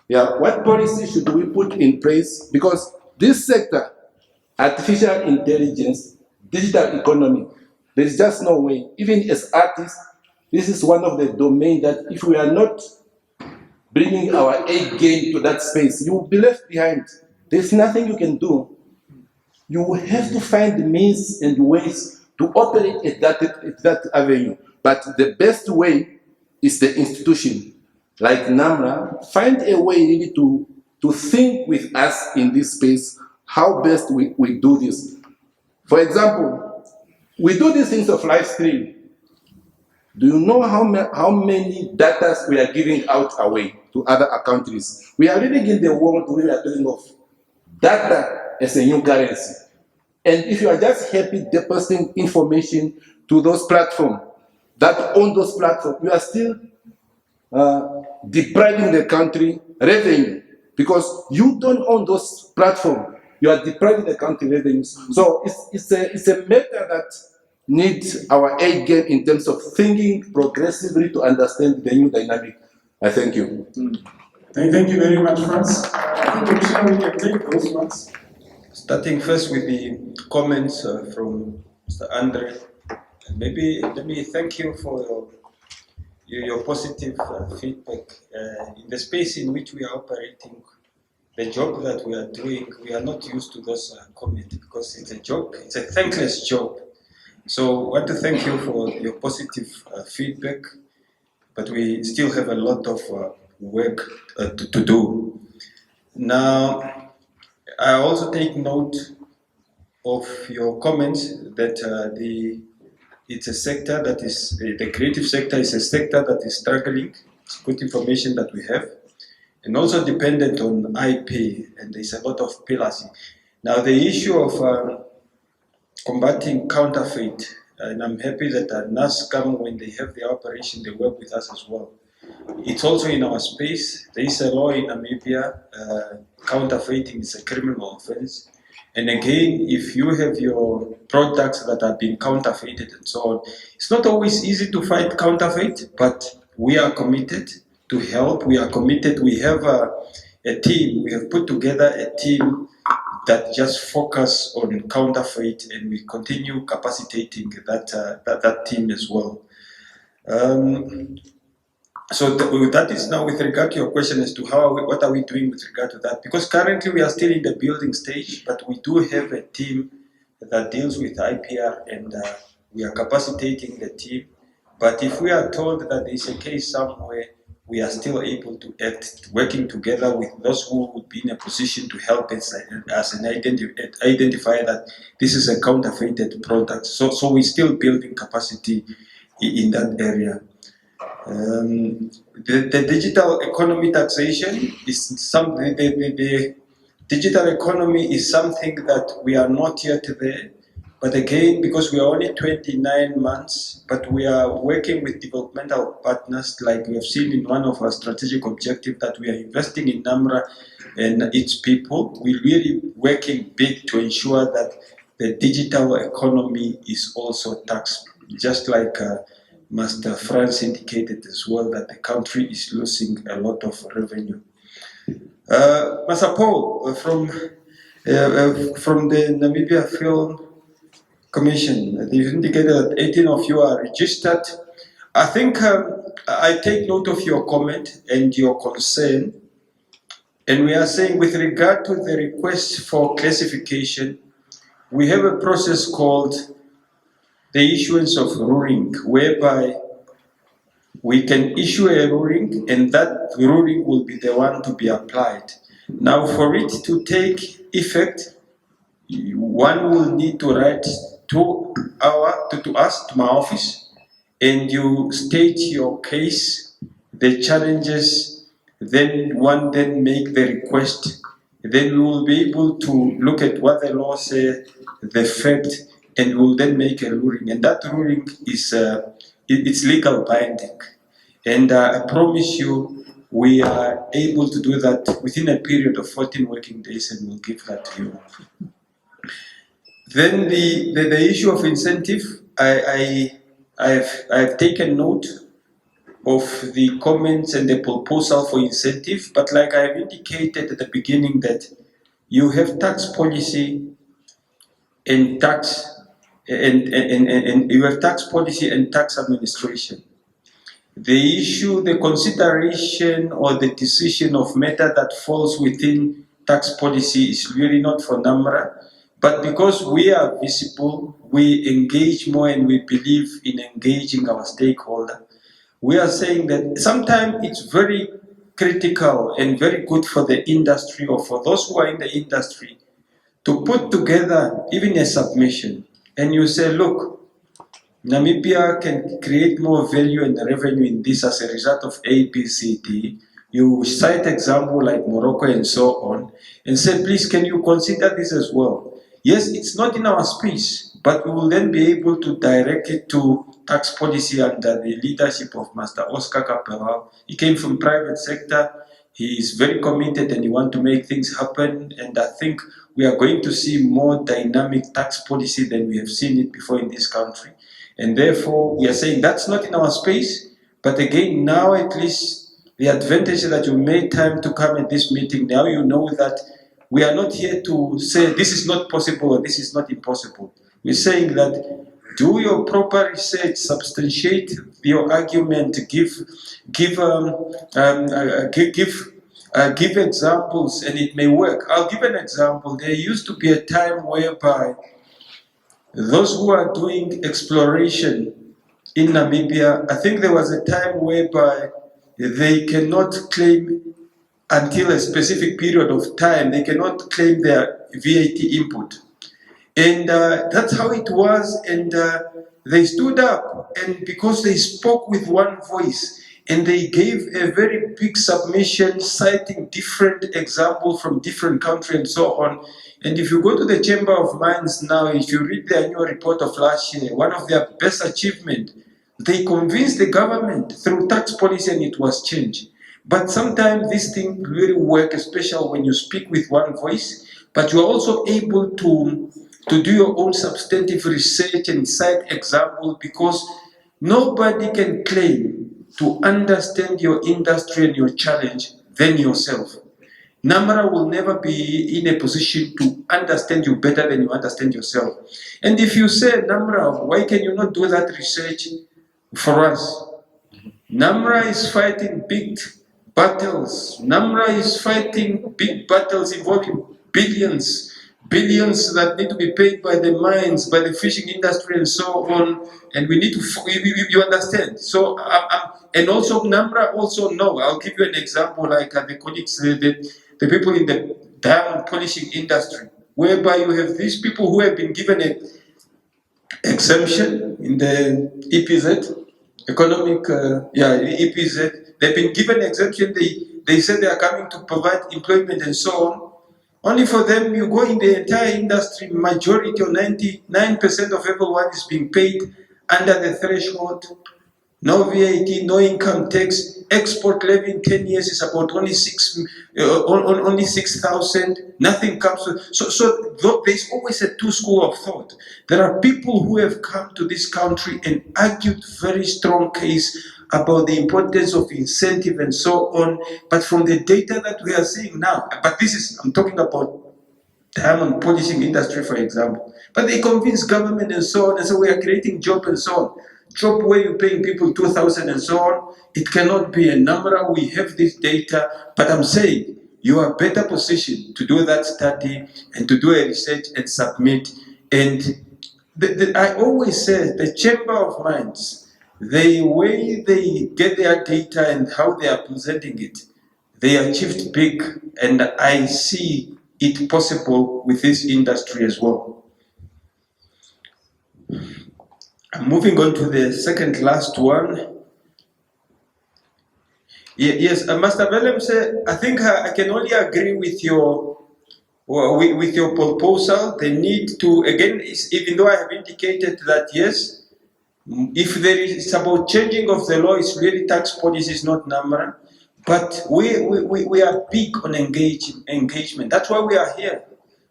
Yeah, what policy should we put in place? Because this sector, artificial intelligence, digital economy, there is just no way. Even as artists, this is one of the domains that if we are not bringing our A game to that space, you will be left behind. There's nothing you can do. You will have to find means and ways to operate at that avenue. But the best way is the institution, like NamRA, find a way really to think with us in this space, how best we do this. For example, we do these things of live stream. Do you know how many data we are giving out away to other countries? We are living in the world where we are talking of data as a new currency. And if you are just happy depositing information to those platforms that own those platforms, you are still depriving the country revenue because you don't own those platforms. You are depriving the country revenues. So it's a matter that needs our aid game in terms of thinking progressively to understand the new dynamic. I thank you. Thank you very much, Franz. I think Commissioner, we can take those ones. Starting first with the comments from Mr. Andre. Maybe let me thank you for your positive feedback. In the space in which we are operating, the job that we are doing, we are not used to those comments because it's a job, it's a thankless job. So I want to thank you for your positive feedback, but we still have a lot of work to do. Now, I also take note of your comments that it's a sector that is, the creative sector is a sector that is struggling. It's good information that we have. And also dependent on IP, and there's a lot of pillars. Now the issue of combating counterfeit, and I'm happy that NASCAM, when they have their operation, they work with us as well. It's also in our space. There is a law in Namibia, counterfeiting is a criminal offense. And again, if you have your products that have been counterfeited and so on, it's not always easy to fight counterfeit, but we are committed to help. We are committed. We have a team. We have put together a team that just focus on counterfeit, and we continue capacitating that team as well. So that is now with regard to your question as to what are we doing with regard to that? Because currently we are still in the building stage, but we do have a team that deals with IPR, and we are capacitating the team. But if we are told that there is a case somewhere, we are still able to act, working together with those who would be in a position to help us and identify that this is a counterfeited product. So we're still building capacity in that area. The digital economy taxation is something. The digital economy is something that we are not yet there. But again, because we are only 29 months, but we are working with developmental partners, like we have seen in one of our strategic objectives, that we are investing in NamRA and its people. We're really working big to ensure that the digital economy is also taxed, just like Master Franz indicated as well, that the country is losing a lot of revenue. Master Paul, from the Namibia Film Commission, they've indicated that 18 of you are registered. I think I take note of your comment and your concern, and we are saying with regard to the request for classification, we have a process called the issuance of ruling, whereby we can issue a ruling, and that ruling will be the one to be applied. Now, for it to take effect, one will need to write to us, to my office, and you state your case, the challenges, then one then make the request. Then we will be able to look at what the law says, the fact, and we'll then make a ruling. And that ruling is it's legal binding. And I promise you, we are able to do that within a period of 14 working days, and we'll give that to you. Then the issue of incentive, I've taken note of the comments and the proposal for incentive, but like I've indicated at the beginning, that you have tax policy and tax and you have tax policy and tax administration. The issue, the consideration or the decision of matter that falls within tax policy is really not for NamRA, but because we are visible, we engage more, and we believe in engaging our stakeholder. We are saying that sometimes it's very critical and very good for the industry, or for those who are in the industry, to put together even a submission, and you say, look, Namibia can create more value and revenue in this as a result of A, B, C, D. You cite example like Morocco and so on, and say, please, can you consider this as well? Yes, it's not in our speech, but we will then be able to direct it to tax policy under the leadership of Master Oscar Capelao. He came from private sector. He is very committed and he wants to make things happen. And I think we are going to see more dynamic tax policy than we have seen it before in this country. And therefore, we are saying that's not in our space. But again, now at least the advantage that you made time to come at this meeting, now you know that we are not here to say this is not possible or this is not impossible. We're saying that do your proper research, substantiate your argument, give examples, and it may work. I'll give an example. There used to be a time whereby those who are doing exploration in Namibia, I think there was a time whereby they cannot claim until a specific period of time, they cannot claim their VAT input. And that's how it was. And they stood up, and because they spoke with one voice, and they gave a very big submission citing different examples from different countries and so on. And if you go to the Chamber of Mines now, if you read the annual report of last year, one of their best achievements, they convinced the government through tax policy and it was changed. But sometimes this thing really work, especially when you speak with one voice, but you are also able to do your own substantive research and cite examples, because nobody can claim to understand your industry and your challenge than yourself. NamRA will never be in a position to understand you better than you understand yourself. And if you say, NamRA, why can you not do that research for us? NamRA is fighting big battles. NamRA is fighting big battles involving billions that need to be paid by the mines, by the fishing industry, and so on. And we need to, you understand? So, and also NamRA also know. I'll give you an example, like the colleagues, the people in the diamond polishing industry, whereby you have these people who have been given an exemption in the EPZ, EPZ. They've been given exemption. They said they are coming to provide employment and so on. Only for them, you go in the entire industry, majority or 99% of everyone is being paid under the threshold. No VAT, no income tax. Export levy in 10 years is about only 6,000. Nothing comes to. So there's always a two school of thought. There are people who have come to this country and argued very strong case about the importance of incentive and so on. But from the data that we are seeing now, but I'm talking about diamond polishing industry, for example. But they convince government and so on, and so we are creating jobs and so on. Job where you're paying people 2,000 and so on, it cannot be a number. We have this data, but I'm saying you are better positioned to do that study and to do a research and submit. And I always say the Chamber of Mines, the way they get their data and how they are presenting it, they achieved big, and I see it possible with this industry as well. I'm moving on to the second last one. Yes, Master Bellem said, I think I can only agree with your proposal. The need to, again, even though I have indicated that yes, if there is about changing of the law, it's really tax policy, is not NamRA. But we are big on engagement. That's why we are here.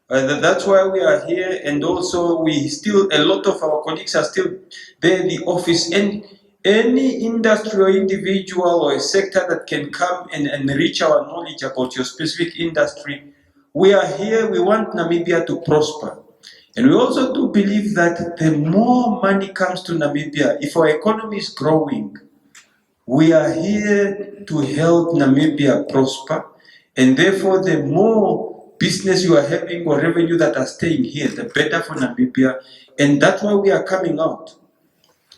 That's why we are here, and also a lot of our colleagues are still there in the office. And any industry or individual or a sector that can come and enrich our knowledge about your specific industry, we are here. We want Namibia to prosper. And we also do believe that the more money comes to Namibia, if our economy is growing, we are here to help Namibia prosper. And therefore, the more business you are having or revenue that are staying here, the better for Namibia. And that's why we are coming out.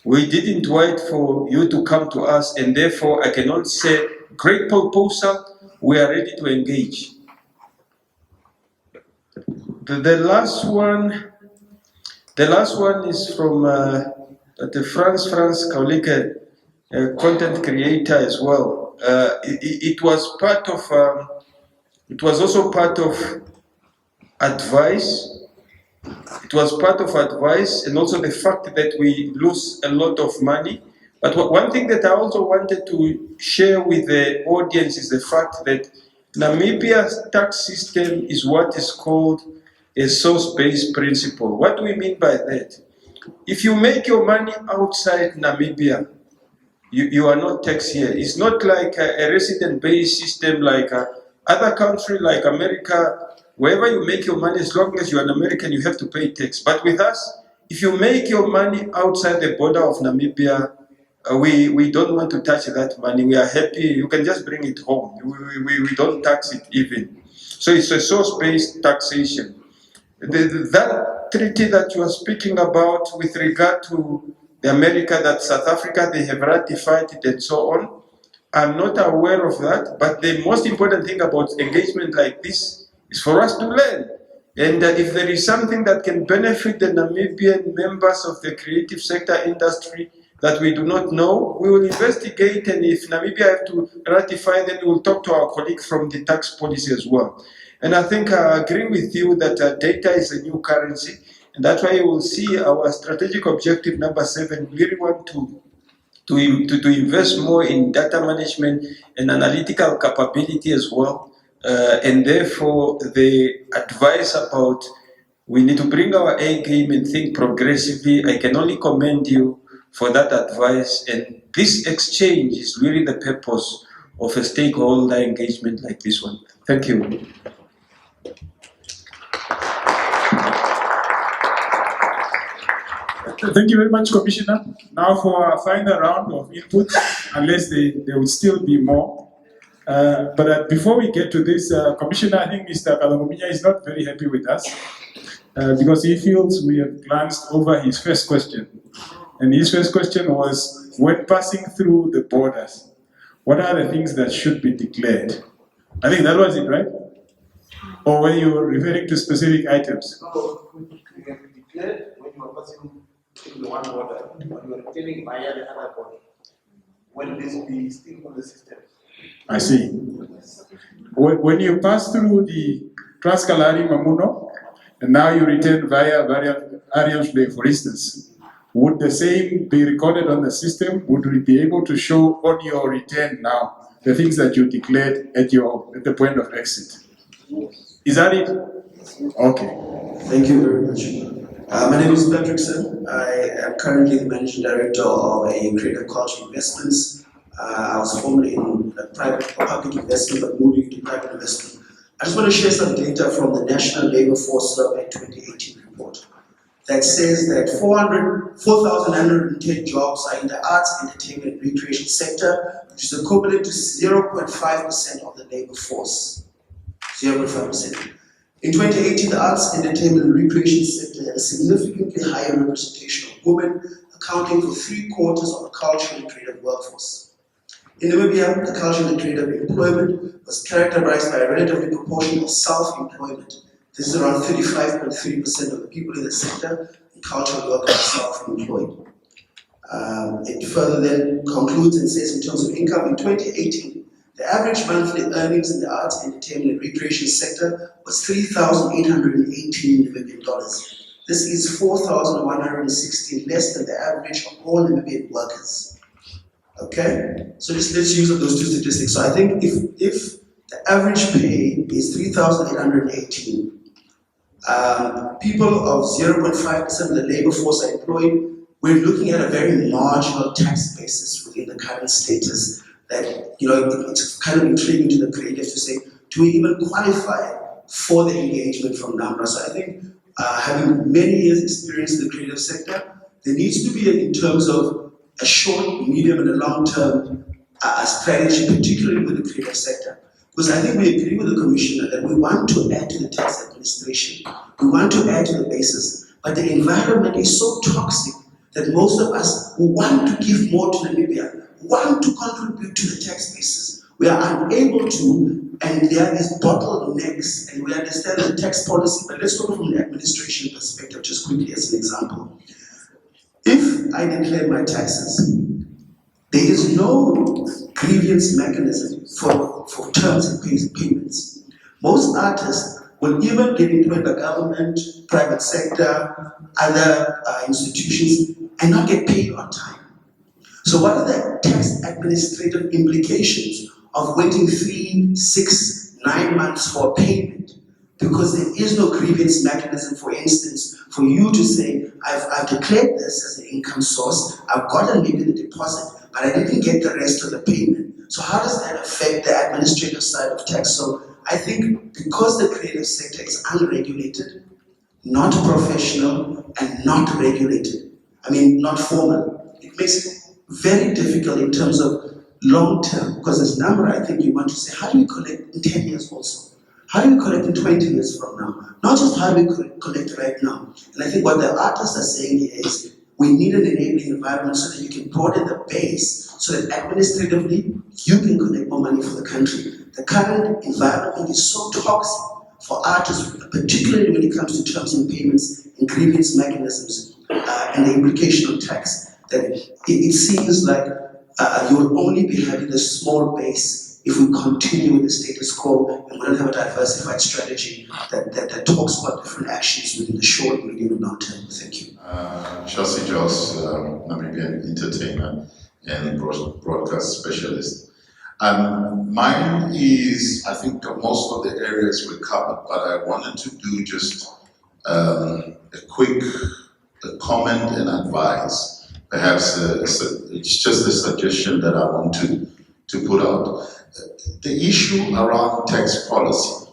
We didn't wait for you to come to us, and therefore I cannot say, great proposal, we are ready to engage. The last one is from the Franz Kaulicke, content creator as well. It was part of. It was also part of advice. It was part of advice, and also the fact that we lose a lot of money. But one thing that I also wanted to share with the audience is the fact that Namibia's tax system is what is called a source-based principle. What do we mean by that? If you make your money outside Namibia, you are not taxed here. It's not like a resident-based system like other countries like America. Wherever you make your money, as long as you're an American, you have to pay tax. But with us, if you make your money outside the border of Namibia, we don't want to touch that money. We are happy. You can just bring it home. We don't tax it even. So it's a source-based taxation. That treaty that you are speaking about with regard to the America that South Africa, they have ratified it and so on. I'm not aware of that, but the most important thing about engagement like this is for us to learn. And if there is something that can benefit the Namibian members of the creative sector industry that we do not know, we will investigate, and if Namibia have to ratify, then we will talk to our colleagues from the tax policy as well. And I think I agree with you that data is a new currency, and that's why you will see our strategic objective number 7. We really want to invest more in data management and analytical capability as well. And therefore, the advice about we need to bring our A game and think progressively, I can only commend you for that advice. And this exchange is really the purpose of a stakeholder engagement like this one. Thank you. Thank you very much, Commissioner. Now for our final round of input, unless there will still be more. But before we get to this, Commissioner, I think Mr. Kalongominya is not very happy with us because he feels we have glanced over his first question. And his first question was, when passing through the borders, what are the things that should be declared? I think that was it, right? Or were you referring to specific items? No, we have declared when you are passing through the one border, but you are returning via the other border. When this be still on the system. I see. When you pass through the Trans-Kalahari Mamuno, and now you return via Arians Bay, for instance, would the same be recorded on the system? Would we be able to show on your return now the things that you declared at the point of exit? Is that it? Okay. Thank you very much. My name is Patrick Sen. I am currently the Managing Director of a Creative Culture Investments. I was formerly in private or public investment, but moving into private investment. I just want to share some data from the National Labour Force Survey 2018 report that says that 4,910 jobs are in the arts, entertainment, and recreation sector, which is equivalent to 0.5% of the labour force. 0.5%. In 2018, the arts, entertainment, and recreation sector had a significantly higher representation of women, accounting for 3/4 of the cultural and creative workforce. In Namibia, the cultural and creative employment was characterized by a relatively proportion of self-employment. This is around 35.3% of the people in the sector, and cultural workers are self-employed. It further then concludes and says in terms of income, in 2018, the average monthly earnings in the arts, entertainment, and recreation sector was $3,818 Namibian. This is 4,116 less than the average of all Namibian workers. Okay, so let's use those two statistics. So I think if the average pay is 3,818, people of 0.5% of the labor force are employed, we're looking at a very marginal tax basis within the current status that, it's kind of intriguing to the creative to say, do we even qualify for the engagement from NamRA? So I think having many years experience in the creative sector, there needs to be, in terms of a short, medium, and a long-term strategy, particularly with the creative sector. Because I think we agree with the Commissioner that we want to add to the tax administration, we want to add to the basis, but the environment is so toxic that most of us who want to give more to Namibia, want to contribute to the tax basis, We are unable to, and there are these bottlenecks, and we understand the tax policy, but let's look from the administration perspective, just quickly as an example. If I declare my taxes, there is no grievance mechanism for terms and payments. Most artists will even get employed by government, private sector, other institutions, and not get paid on time. So what are the tax administrative implications of waiting 3, 6, 9 months for payment? Because there is no grievance mechanism, for instance, for you to say, I've declared this as an income source, I've gotten maybe the deposit, but I didn't get the rest of the payment. So how does that affect the administrative side of tax? So I think because the creative sector is unregulated, not professional, and not regulated, not formal, it makes it very difficult in terms of long term, because as NamRA, I think you want to say, how do we collect in 10 years also? How do we collect in 20 years from now? Not just how do we collect right now. And I think what the artists are saying here is, we need an enabling environment so that you can broaden the base, so that administratively, you can collect more money for the country. The current environment is so toxic for artists, particularly when it comes to terms and payments and grievance mechanisms and the implication of tax, that it seems like you will only be having a small base if we continue with the status quo and we don't have a diversified strategy that talks about different actions within the short, medium, and long term. Thank you. Chelsea Joss, Namibian entertainer and broadcast specialist. Mine is, I think most of the areas were covered, but I wanted to do just a quick comment and advice. Perhaps it's just a suggestion that I want to put out. The issue around tax policy.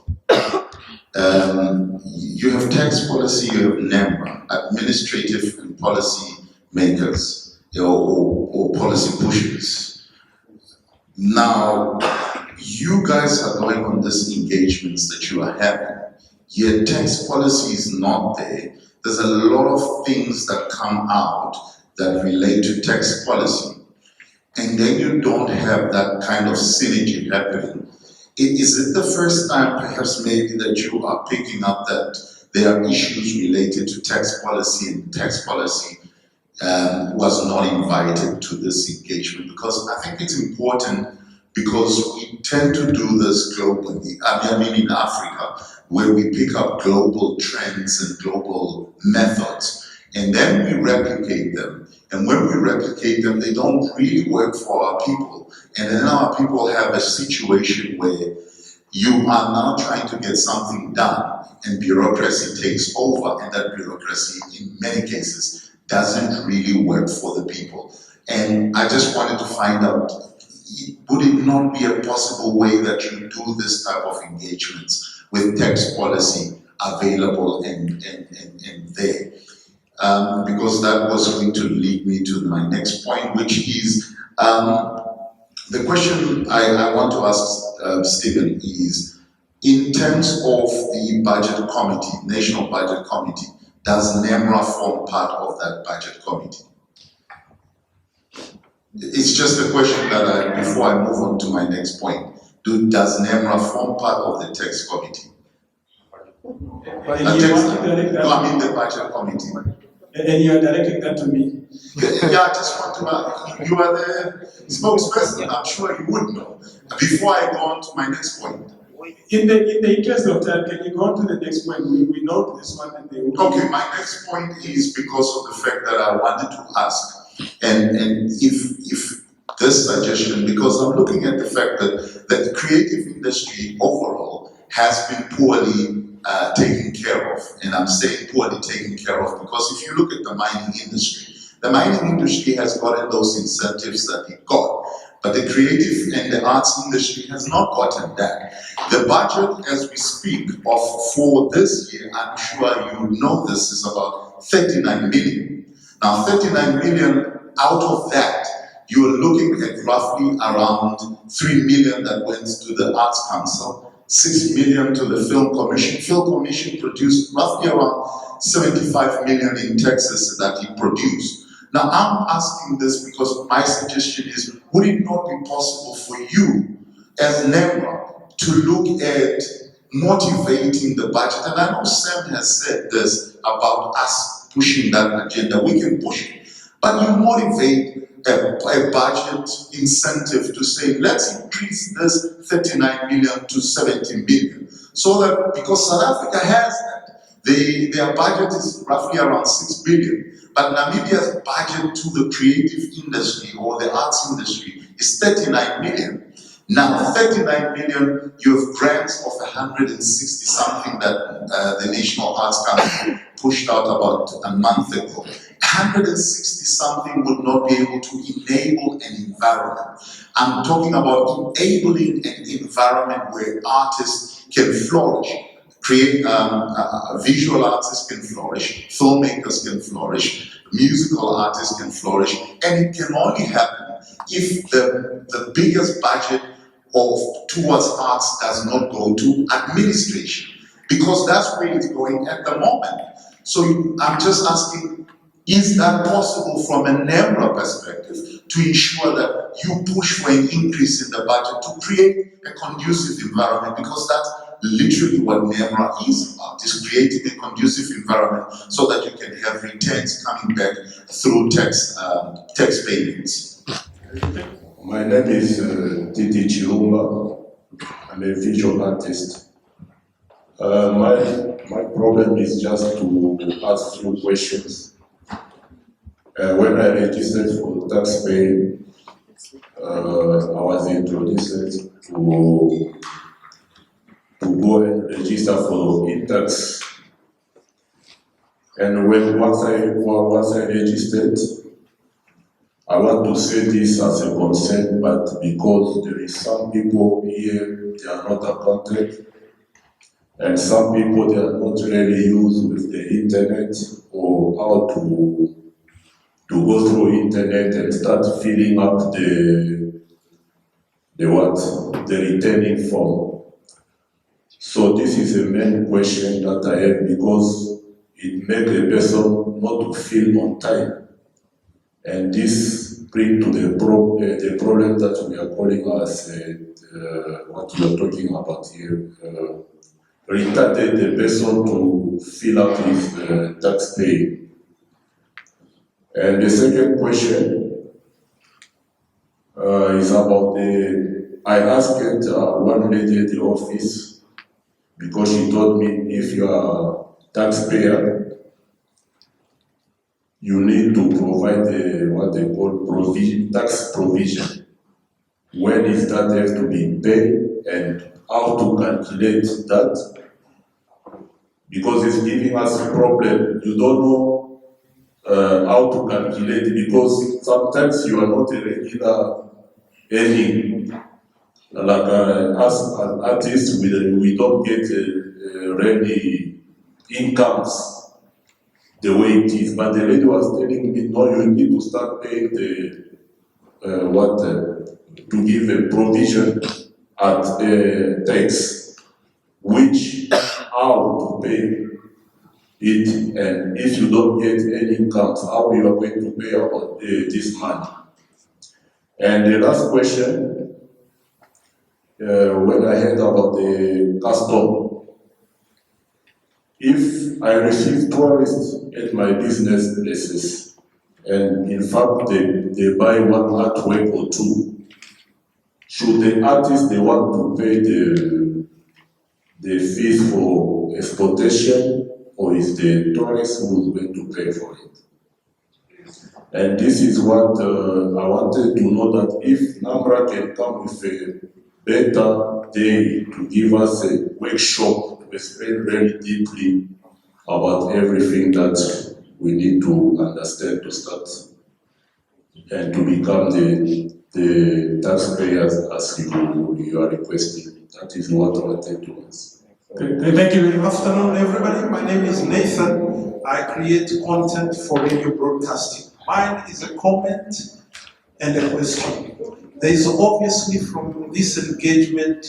You have tax policy, you have NamRA, administrative and policy makers, or policy pushers. Now, you guys are going on these engagements that you are having, yet tax policy is not there. There's a lot of things that come out that relate to tax policy, and then you don't have that kind of synergy happening. Is it the first time, perhaps maybe, that you are picking up that there are issues related to tax policy, and tax policy was not invited to this engagement? Because I think it's important, because we tend to do this globally. I mean in Africa, where we pick up global trends and global methods, and then we replicate them. And when we replicate them, they don't really work for our people. And then our people have a situation where you are now trying to get something done, and bureaucracy takes over, and that bureaucracy, in many cases, doesn't really work for the people. And I just wanted to find out, would it not be a possible way that you do this type of engagements with tax policy available and there? Because that was going to lead me to my next point, which is the question I want to ask Stephen is, in terms of the budget committee, National Budget Committee, does NamRA form part of that budget committee? It's just a question that before I move on to my next point, does NamRA form part of the tax committee? I mean the budget committee. And you are directing that to me. Yeah, I just want to, you are the spokesperson, I'm sure you would know. Before I go on to my next point. In the interest of time, can you go on to the next point? We note this one. And okay, my next point is because of the fact that I wanted to ask, and if this suggestion, because I'm looking at the fact that the creative industry overall has been poorly taken care of, and I'm saying poorly taken care of because if you look at the mining industry has gotten those incentives that it got, but the creative and the arts industry has not gotten that. The budget, as we speak, for this year, I'm sure you know this, is about 39 million. Now, 39 million, out of that, you're looking at roughly around 3 million that went to the Arts Council, 6 million to the Film Commission. Film Commission produced roughly around 75 million in taxes that it produced. Now I'm asking this because my suggestion is, would it not be possible for you as NamRA to look at motivating the budget. And I know Sam has said this about us pushing that agenda. We can push it, but you motivate a budget incentive to say, let's increase this 39 million to 70 million. So that, because South Africa has that, their budget is roughly around 6 billion. But Namibia's budget to the creative industry or the arts industry is 39 million. Now, 39 million, you have grants of 160 something that the National Arts Council pushed out about a month ago. 160 something would not be able to enable an environment. I'm talking about enabling an environment where artists can flourish. Visual artists can flourish, filmmakers can flourish, musical artists can flourish, and it can only happen if the biggest budget towards arts does not go to administration, because that's where it's going at the moment. So I'm just asking, is that possible from a NamRA perspective to ensure that you push for an increase in the budget to create a conducive environment? Because that's literally what NamRA is about, is creating a conducive environment so that you can have returns coming back through tax payments. My name is Titi Chirumba. I'm a visual artist. My problem is just to ask few questions. When I registered for tax pay, I was introduced to go and register for e-tax. And once I registered, I want to say this as a concern, but because there is some people here, they are not accounted, and some people, they are not really used with the internet or how to go through internet and start filling up the returning form. So this is a main question that I have, because it makes a person not to feel on time. And this brings to the problem that we are calling as what we are talking about here, retarded the person to fill up his tax pay. And the second question is about I asked one lady at the office, because she told me if you are a taxpayer, you need to provide what they call tax provision. When is that have to be paid and how to calculate that? Because it's giving us a problem. You don't know how to calculate, because sometimes you are not a regular earning. Like as an artist, we don't get really incomes the way it is. But the lady was telling me, no, you need to start paying to give a provision at tax, which how to pay it, and if you don't get any income, how you are going to pay about this money. And the last question, when I heard about the custom, if I receive tourists at my business places, and in fact they buy one artwork or two, should the artist they want to pay the fees for exportation, or is the tourist who is going to pay for it? And this is what I wanted to know, that if NamRA can come with a better day to give us a workshop to explain very deeply about everything that we need to understand to start and to become the taxpayers as you are requesting. That is what I wanted to ask. Okay, thank you. Good afternoon, everybody. My name is Nathan. I create content for radio broadcasting. Mine is a comment and a question. There is obviously from this engagement,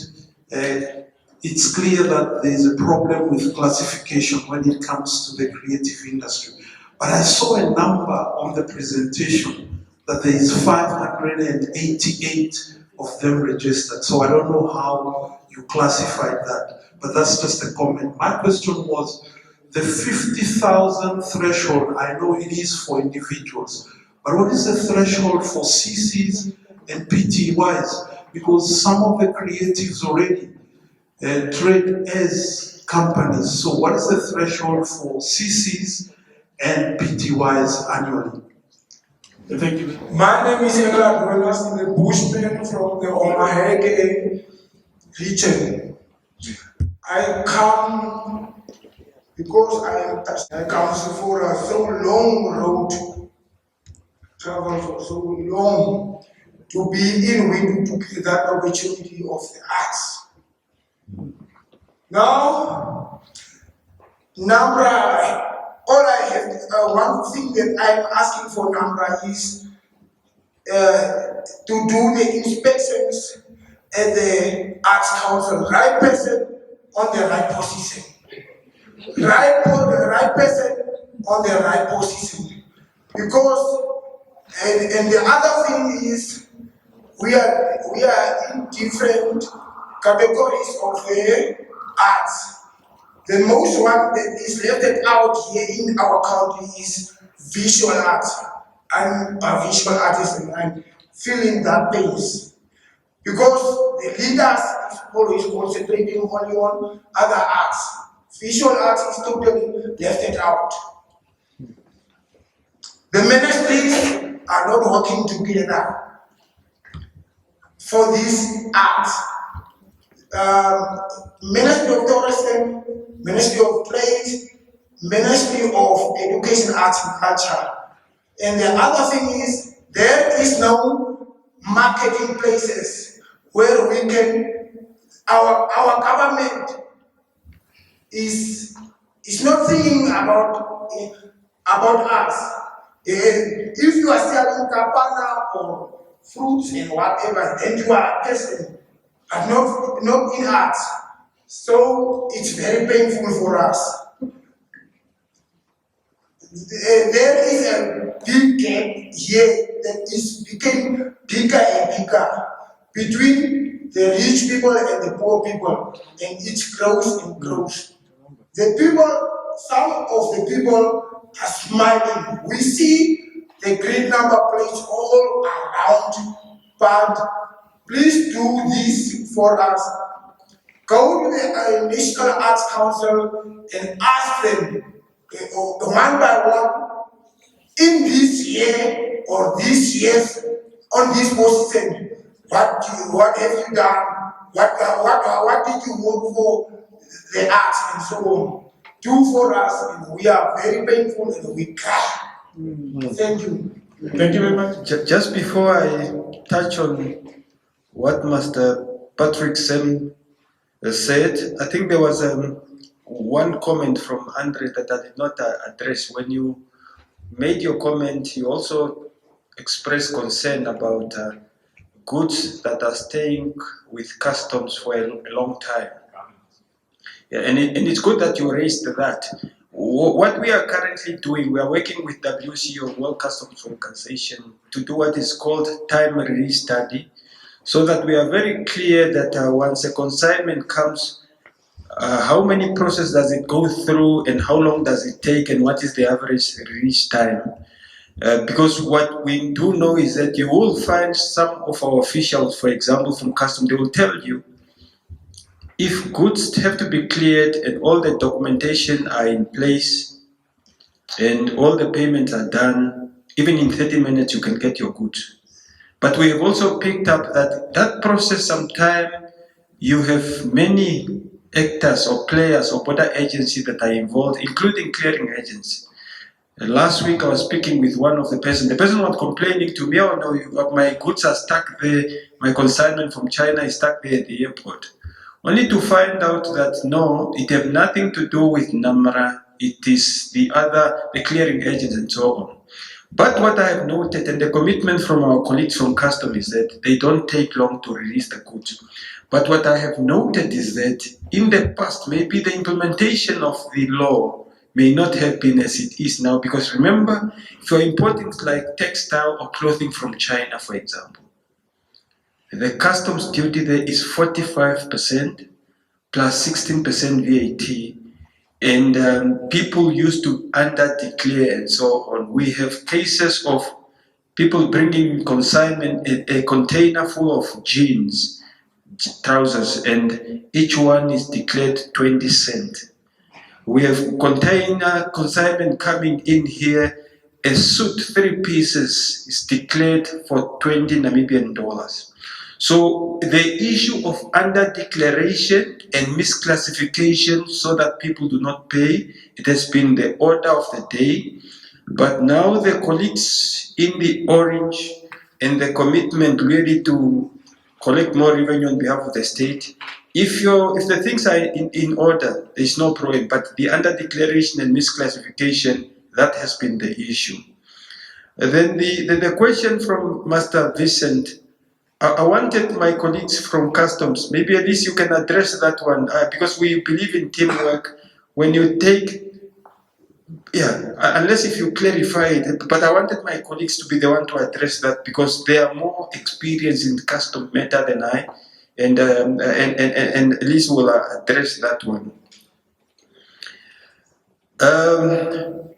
it's clear that there is a problem with classification when it comes to the creative industry. But I saw a number on the presentation that there is 588 of them registered. So I don't know how you classified that, but that's just a comment. My question was, the 50,000 threshold, I know it is for individuals, but what is the threshold for CCs and PTYs? Because some of the creatives already trade as companies. So what is the threshold for CCs and PTYs annually? Thank you. My name is Engla Dwellers in the Bushman from the Omaheke region. I come because I come for a so long road, travel for so long, to be in Windu to get that opportunity of the arts. Now, NamRA, all I have, one thing that I'm asking for NamRA is to do the inspections at the Arts Council, right person on the right position. Right person on the right position. Because, and the other thing is, we are in different categories of the arts. The most one that is left out here in our country is visual arts. I'm a visual artist and I'm feeling that pace. Because the leaders is always concentrating only on other arts. Visual arts is totally left out. The ministries are not working together for this art. Ministry of Tourism, Ministry of Trade, Ministry of Education, Arts and Culture. And the other thing is, there is no marketing places where we can, our government is not thinking about us. If you are selling kapana or fruits and whatever, then you are a person, but not in art. So it's very painful for us. There is a big gap here that is becoming bigger and bigger between the rich people and the poor people, and it grows and grows. The people, some of the people are smiling. We see the green number plates all around, but please do this for us. Go to the National Arts Council and ask them one by one, in this year or this years on this position, what have you done? What did you work for the arts and so on? Do for us, and we are very painful and we cry. Thank you. Thank you very much. Just before I touch on what Master Patrick Sem said, I think there was one comment from Andre that I did not address. When you made your comment, you also expressed concern about goods that are staying with customs for a long time. Yeah, and it's good that you raised that. What we are currently doing, we are working with WCO, World Customs Organization, to do what is called time release study, so that we are very clear that once a consignment comes, how many processes does it go through and how long does it take and what is the average release time? Because what we do know is that you will find some of our officials, for example, from customs, they will tell you if goods have to be cleared and all the documentation are in place and all the payments are done, even in 30 minutes you can get your goods. But we have also picked up that that process, sometimes you have many actors or players or border agencies that are involved, including clearing agents. Last week I was speaking with one of the person was complaining to me, oh no, my goods are stuck there, my consignment from China is stuck there at the airport. Only to find out that no, it has nothing to do with NamRA, it is the clearing agents and so on. But what I have noted, and the commitment from our colleagues from customs, is that they don't take long to release the goods. But what I have noted is that in the past, maybe the implementation of the law may not have been as it is now, because remember, if you're importing like textile or clothing from China, for example, The customs duty there is 45% plus 16% VAT. And people used to under-declare and so on. We have cases of people bringing consignment, a container full of jeans, trousers, and each one is declared 20 cents. We have consignment coming in here, a suit, 3 pieces, is declared for 20 Namibian dollars. So the issue of under-declaration and misclassification so that people do not pay, it has been the order of the day. But now the colleagues in the orange and the commitment really to collect more revenue on behalf of the state, if the things are in order, there's no problem. But the under-declaration and misclassification, that has been the issue. And then the question from Master Vincent, I wanted my colleagues from customs, maybe at least you can address that one, because we believe in teamwork. When you take, unless if you clarify it, but I wanted my colleagues to be the one to address that because they are more experienced in custom matter than I, and Liz will address that one.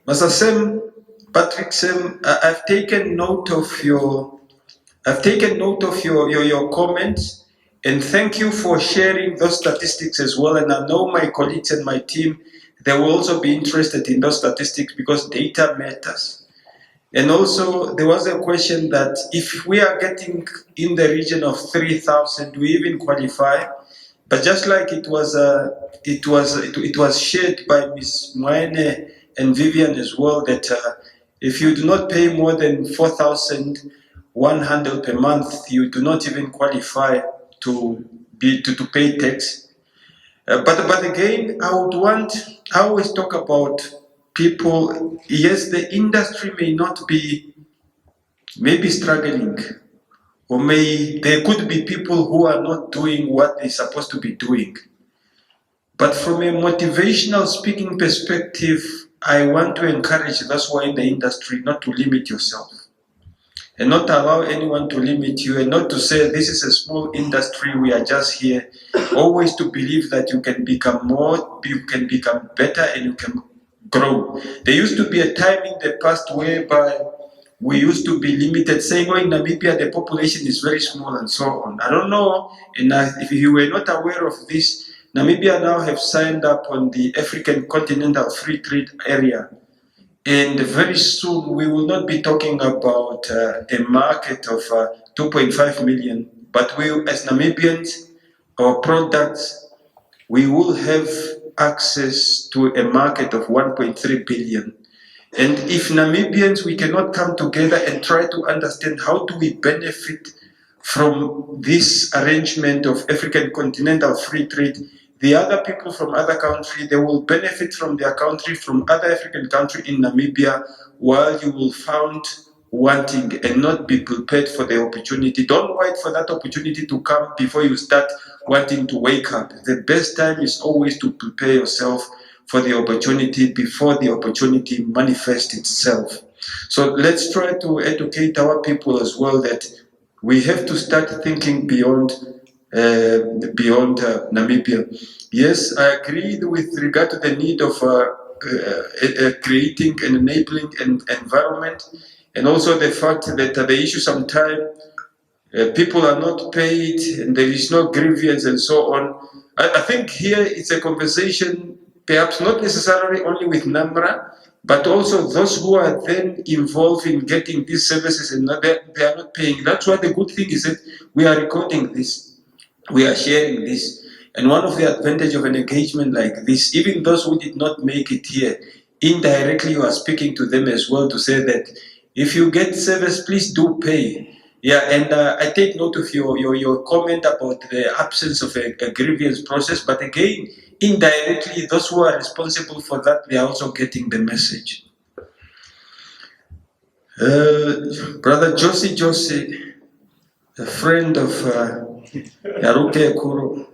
Master Sam, Patrick Sam, I've taken note of your comments, and thank you for sharing those statistics as well. And I know my colleagues and my team, they will also be interested in those statistics because data matters. And also, there was a question that if we are getting in the region of 3,000, do we even qualify? But just like it was shared by Ms. Moine and Vivian as well, that if you do not pay more than 4,100 per month, you do not even qualify to pay tax. But again, I always talk about people. Yes, the industry may not be maybe struggling, or there could be people who are not doing what they're supposed to be doing. But from a motivational speaking perspective, I want to encourage those who are in the industry not to limit yourself and not allow anyone to limit you, and not to say this is a small industry, we are just here. Always to believe that you can become more, you can become better, and you can grow. There used to be a time in the past whereby we used to be limited, saying, in Namibia the population is very small and so on. I don't know, and if you were not aware of this, Namibia now have signed up on the African Continental Free Trade Area. And very soon we will not be talking about a market of 2.5 million, but we, as Namibians, our products, we will have access to a market of 1.3 billion. And if Namibians, we cannot come together and try to understand how do we benefit from this arrangement of African Continental Free Trade, the other people from other countries, they will benefit from their country, from other African country in Namibia, while you will find wanting and not be prepared for the opportunity. Don't wait for that opportunity to come before you start wanting to wake up. The best time is always to prepare yourself for the opportunity before the opportunity manifests itself. So let's try to educate our people as well that we have to start thinking beyond Namibia. Yes, I agree with regard to the need of creating an enabling environment, and also the fact that the issue sometimes people are not paid and there is no grievance and so on. I think here it's a conversation, perhaps not necessarily only with NamRA, but also those who are then involved in getting these services and they are not paying. That's why the good thing is that we are recording this. We are sharing this. And one of the advantages of an engagement like this, even those who did not make it here, indirectly you are speaking to them as well to say that if you get service, please do pay. Yeah, and I take note of your comment about the absence of a grievance process, but again, indirectly, those who are responsible for that, they are also getting the message. Brother Josie, a friend of Yaruke Ekuro.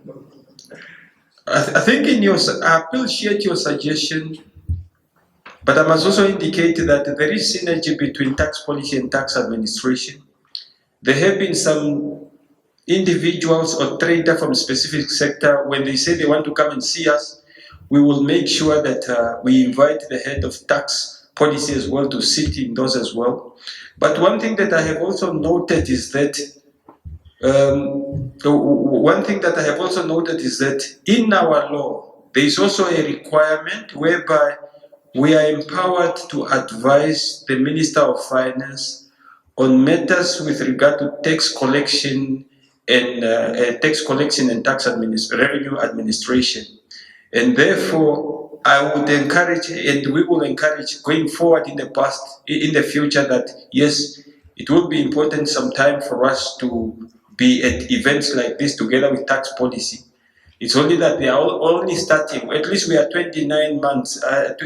I think I appreciate your suggestion, but I must also indicate that there is synergy between tax policy and tax administration. There have been some individuals or trader from specific sector, when they say they want to come and see us, we will make sure that we invite the head of tax policy as well to sit in those as well. But one thing that I have also noted is that in our law, there is also a requirement whereby we are empowered to advise the Minister of Finance on matters with regard to tax collection and tax revenue administration. And therefore, I would encourage, and we will encourage going forward in the future, that yes, it would be important sometime for us to be at events like this together with tax policy. It's only that they are only starting. At least we are 29 months.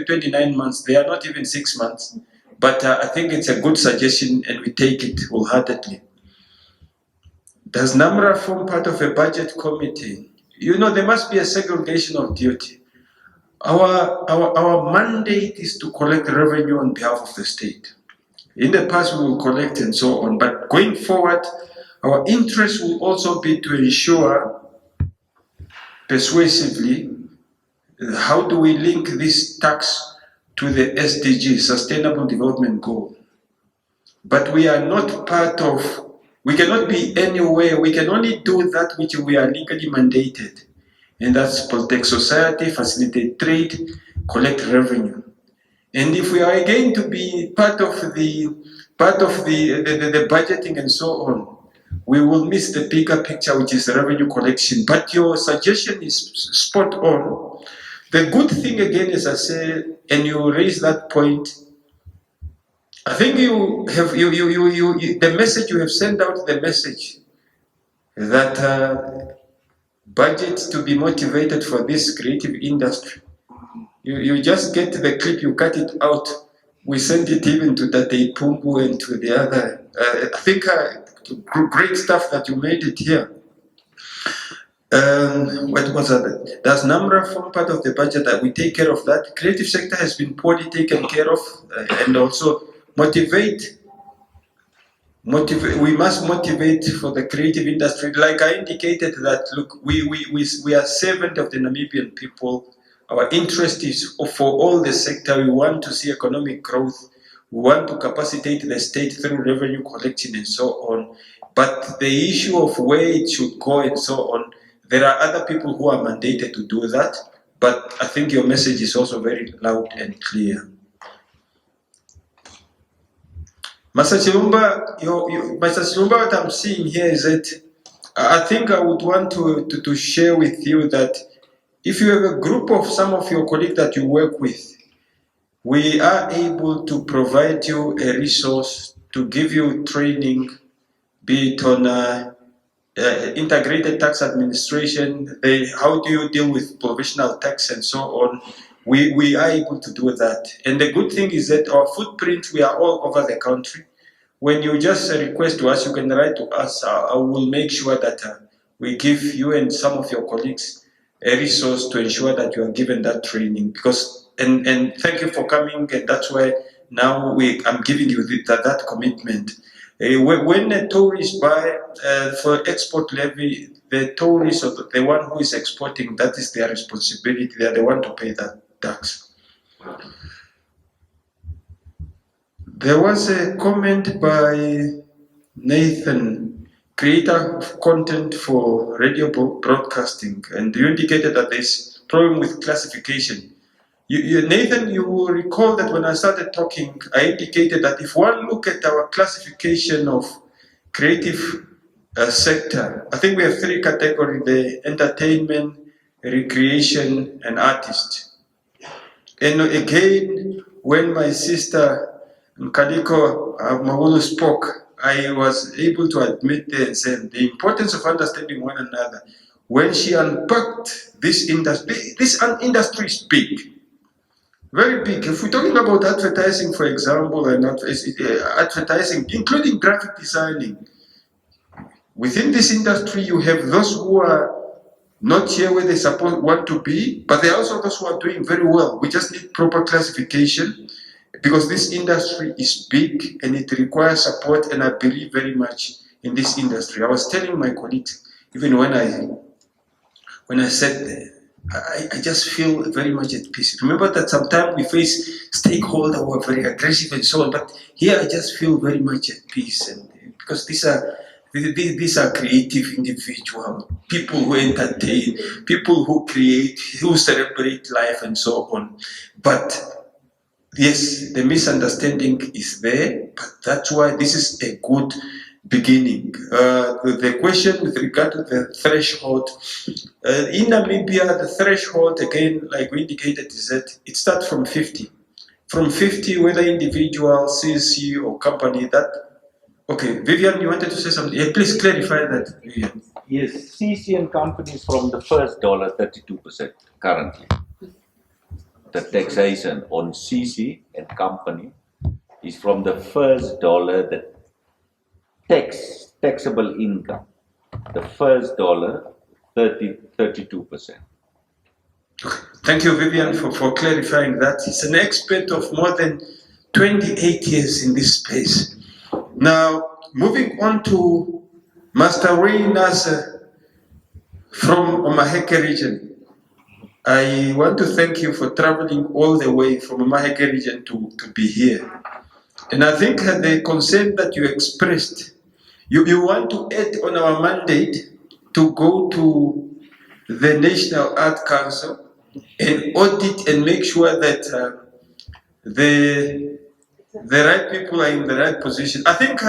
29 months. They are not even 6 months. But I think it's a good suggestion, and we take it wholeheartedly. Does NamRA form part of a budget committee? There must be a segregation of duty. Our mandate is to collect revenue on behalf of the state. In the past, we will collect and so on. But going forward, our interest will also be to ensure persuasively how do we link this tax to the SDG, Sustainable Development Goal. But we are not part of, we cannot be anywhere, we can only do that which we are legally mandated. And that's protect society, facilitate trade, collect revenue. And if we are going to be part of the budgeting and so on, we will miss the bigger picture, which is revenue collection. But your suggestion is spot on. The good thing again, as I say, and you raise that point, I think the message you have sent out, the message that budgets to be motivated for this creative industry. You just get the clip, you cut it out. We send it even to Tate Pumbu and to the other. I think great stuff that you made it here. What was that? Does NamRA form part of the budget that we take care of that? Creative sector has been poorly taken care of, and also motivate. We must motivate for the creative industry. Like I indicated that, look, we are servant of the Namibian people. Our interest is for all the sector. We want to see economic growth. We want to capacitate the state through revenue collection and so on. But the issue of where it should go and so on, there are other people who are mandated to do that. But I think your message is also very loud and clear. Master Chilumba, what I'm seeing here is that I think I would want to share with you that if you have a group of some of your colleagues that you work with, we are able to provide you a resource to give you training, be it on integrated tax administration, how do you deal with provisional tax and so on. We are able to do that. And the good thing is that our footprint, we are all over the country. When you just request to us, you can write to us. I will make sure that we give you and some of your colleagues a resource to ensure that you are given that training. Because and thank you for coming, and that's why now I'm giving you that commitment. When a tourist buy for export levy, the tourist or the one who is exporting, that is their responsibility. They are the one to pay that tax. There was a comment by Nathan, creator of content for radio broadcasting, and you indicated that there's problem with classification. Nathan, you will recall that when I started talking, I indicated that if one look at our classification of creative sector, I think we have 3 categories: the entertainment, recreation, and artist. And again, when my sister Kaliko Mawulu spoke, I was able to admit and say the importance of understanding one another. When she unpacked this industry is big. Very big. If we're talking about advertising, for example, and advertising, including graphic designing, within this industry, you have those who are not here where they want to be, but there are also those who are doing very well. We just need proper classification because this industry is big and it requires support, and I believe very much in this industry. I was telling my colleagues, even when I said there, I just feel very much at peace. Remember that sometimes we face stakeholder who are very aggressive and so on, but here I just feel very much at peace, and because these are creative individuals, people who entertain, people who create, who celebrate life and so on. But yes, the misunderstanding is there, but that's why this is a good beginning. The question with regard to the threshold, in Namibia, the threshold, again, like we indicated, is that it starts from 50. From 50, whether individual, CSC, or company, that. Okay, Vivian, you wanted to say something? Yeah, please clarify that, Vivian. Yes, CC and companies from the first dollar, 32% currently. The taxation on CC and company is from the first dollar, the taxable income. The first dollar, 32%. Thank you, Vivian, for clarifying that. He's an expert of more than 28 years in this space. Now, moving on to Master Ray Nasser from Omaheke region. I want to thank you for traveling all the way from Omaheke region to be here. And I think the concern that you expressed, you want to add on our mandate to go to the National Art Council and audit and make sure that the right people are in the right position. I think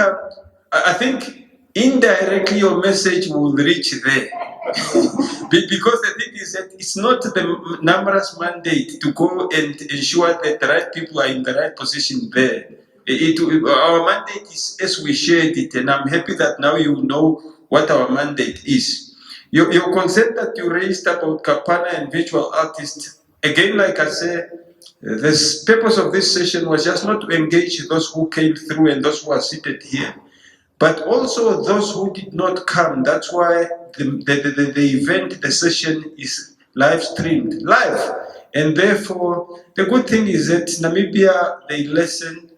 indirectly your message will reach there. Because the thing is that it's not the NamRA's mandate to go and ensure that the right people are in the right position there. Our mandate is as we shared it, and I'm happy that now you know what our mandate is. Your concern that you raised about Kapana and virtual artists, again, like I said, the purpose of this session was just not to engage those who came through and those who are seated here, but also those who did not come. That's why the event, the session is live streamed, live. And therefore, the good thing is that Namibia, they listen,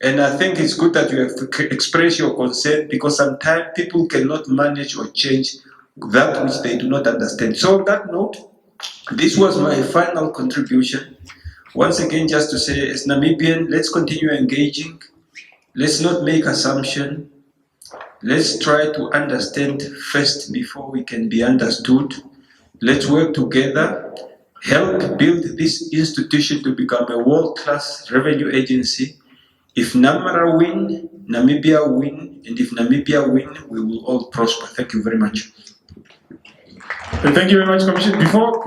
and I think it's good that you have to express your concern, because sometimes people cannot manage or change that which they do not understand. So on that note, this was my final contribution. Once again, just to say, as Namibian, let's continue engaging. Let's not make assumptions. Let's try to understand first before we can be understood. Let's work together, help build this institution to become a world-class revenue agency. If NamRA win, Namibia win, and if Namibia win, we will all prosper. Thank you very much. Thank you very much, Commissioner. Before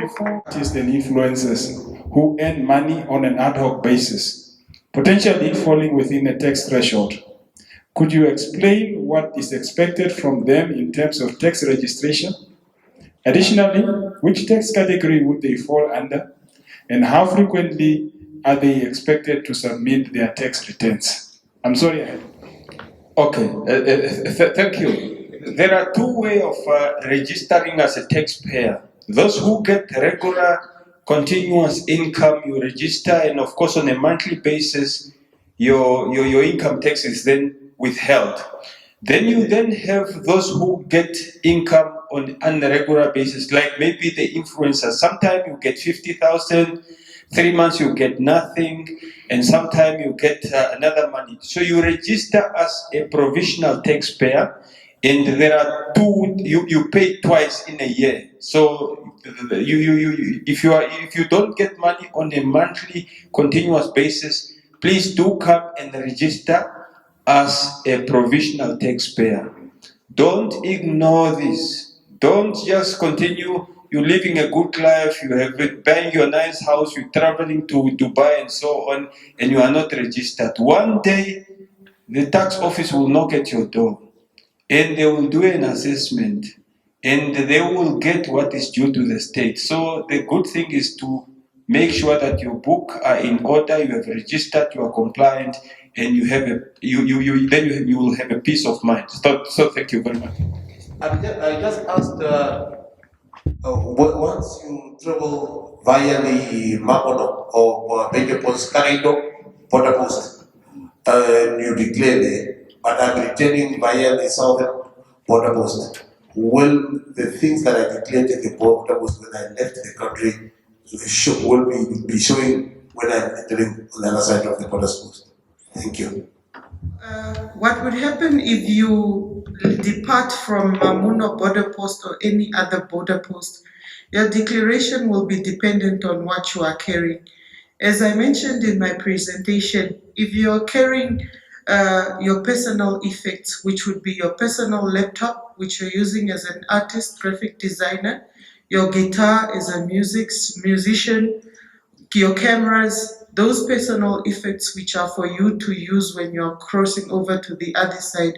artists and influencers who earn money on an ad hoc basis, potentially falling within a tax threshold, could you explain what is expected from them in terms of tax registration? Additionally, which tax category would they fall under, and how frequently are they expected to submit their tax returns? I'm sorry. Okay, thank you. There are two ways of registering as a taxpayer. Those who get regular, continuous income, you register, and of course on a monthly basis, your income tax is then withheld. Then you then have those who get income on a regular basis, like maybe the influencers. Sometimes you get 50,000, 3 months you get nothing, and sometimes you get another money. So you register as a provisional taxpayer, and there are two. You pay twice in a year. So if you don't get money on a monthly continuous basis, please do come and register as a provisional taxpayer. Don't ignore this. Don't just continue. You're living a good life, you have been buying your nice house, you're traveling to Dubai and so on, and you are not registered. One day, the tax office will knock at your door, and they will do an assessment, and they will get what is due to the state. So the good thing is to make sure that your book are in order, you have registered, you are compliant, and you have you will have a peace of mind. So thank you very much. I just asked, once you travel via the Makono or Benjamin's Karido border post, and you declare there, but I'm returning via the southern border post, will the things that I declared at the border post when I left the country will be showing when I'm entering on the other side of the border post? Thank you. What would happen if you depart from Mamuno border post or any other border post? Your declaration will be dependent on what you are carrying. As I mentioned in my presentation, if you're carrying your personal effects, which would be your personal laptop, which you're using as an artist, graphic designer, your guitar as a musician, your cameras, those personal effects which are for you to use when you're crossing over to the other side,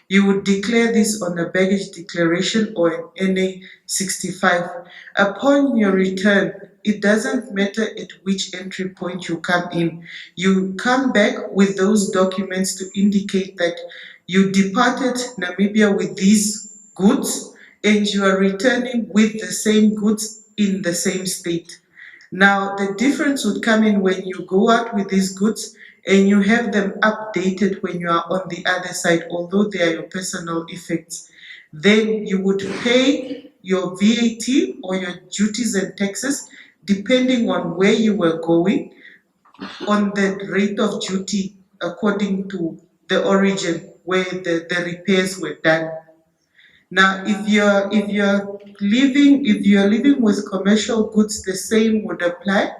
you would declare this on a baggage declaration or an NA65. Upon your return, it doesn't matter at which entry point you come in. You come back with those documents to indicate that you departed Namibia with these goods and you are returning with the same goods in the same state. Now, the difference would come in when you go out with these goods and you have them updated when you are on the other side, although they are your personal effects. Then you would pay your VAT or your duties and taxes depending on where you were going on the rate of duty according to the origin where the repairs were done. Now, if you're living with commercial goods, the same would apply.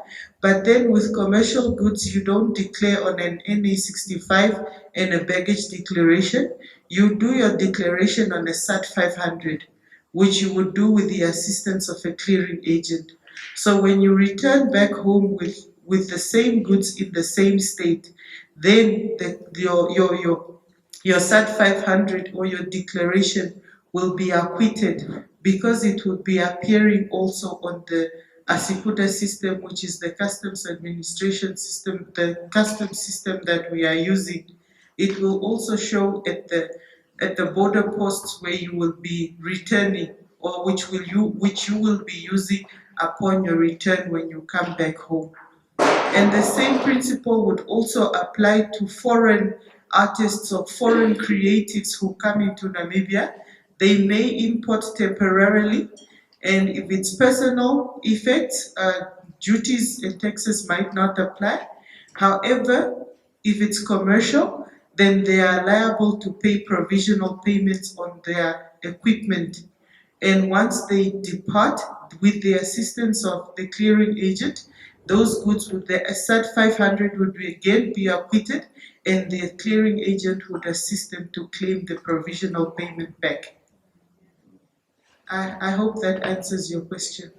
But then with commercial goods, you don't declare on an NA65 and a baggage declaration. You do your declaration on a SAT 500, which you would do with the assistance of a clearing agent. So when you return back home with the same goods in the same state, then your SAT 500 or your declaration will be acquitted because it will be appearing also on the Asiputa system, which is the customs administration system, the customs system that we are using. It will also show at the border posts where you will be returning or which you will be using upon your return when you come back home. And the same principle would also apply to foreign artists or foreign creatives who come into Namibia. They may import temporarily, and if it's personal effects, duties and taxes might not apply. However, if it's commercial, then they are liable to pay provisional payments on their equipment. And once they depart with the assistance of the clearing agent, those goods with the SAT 500 would again be acquitted, and the clearing agent would assist them to claim the provisional payment back. I hope that answers your question.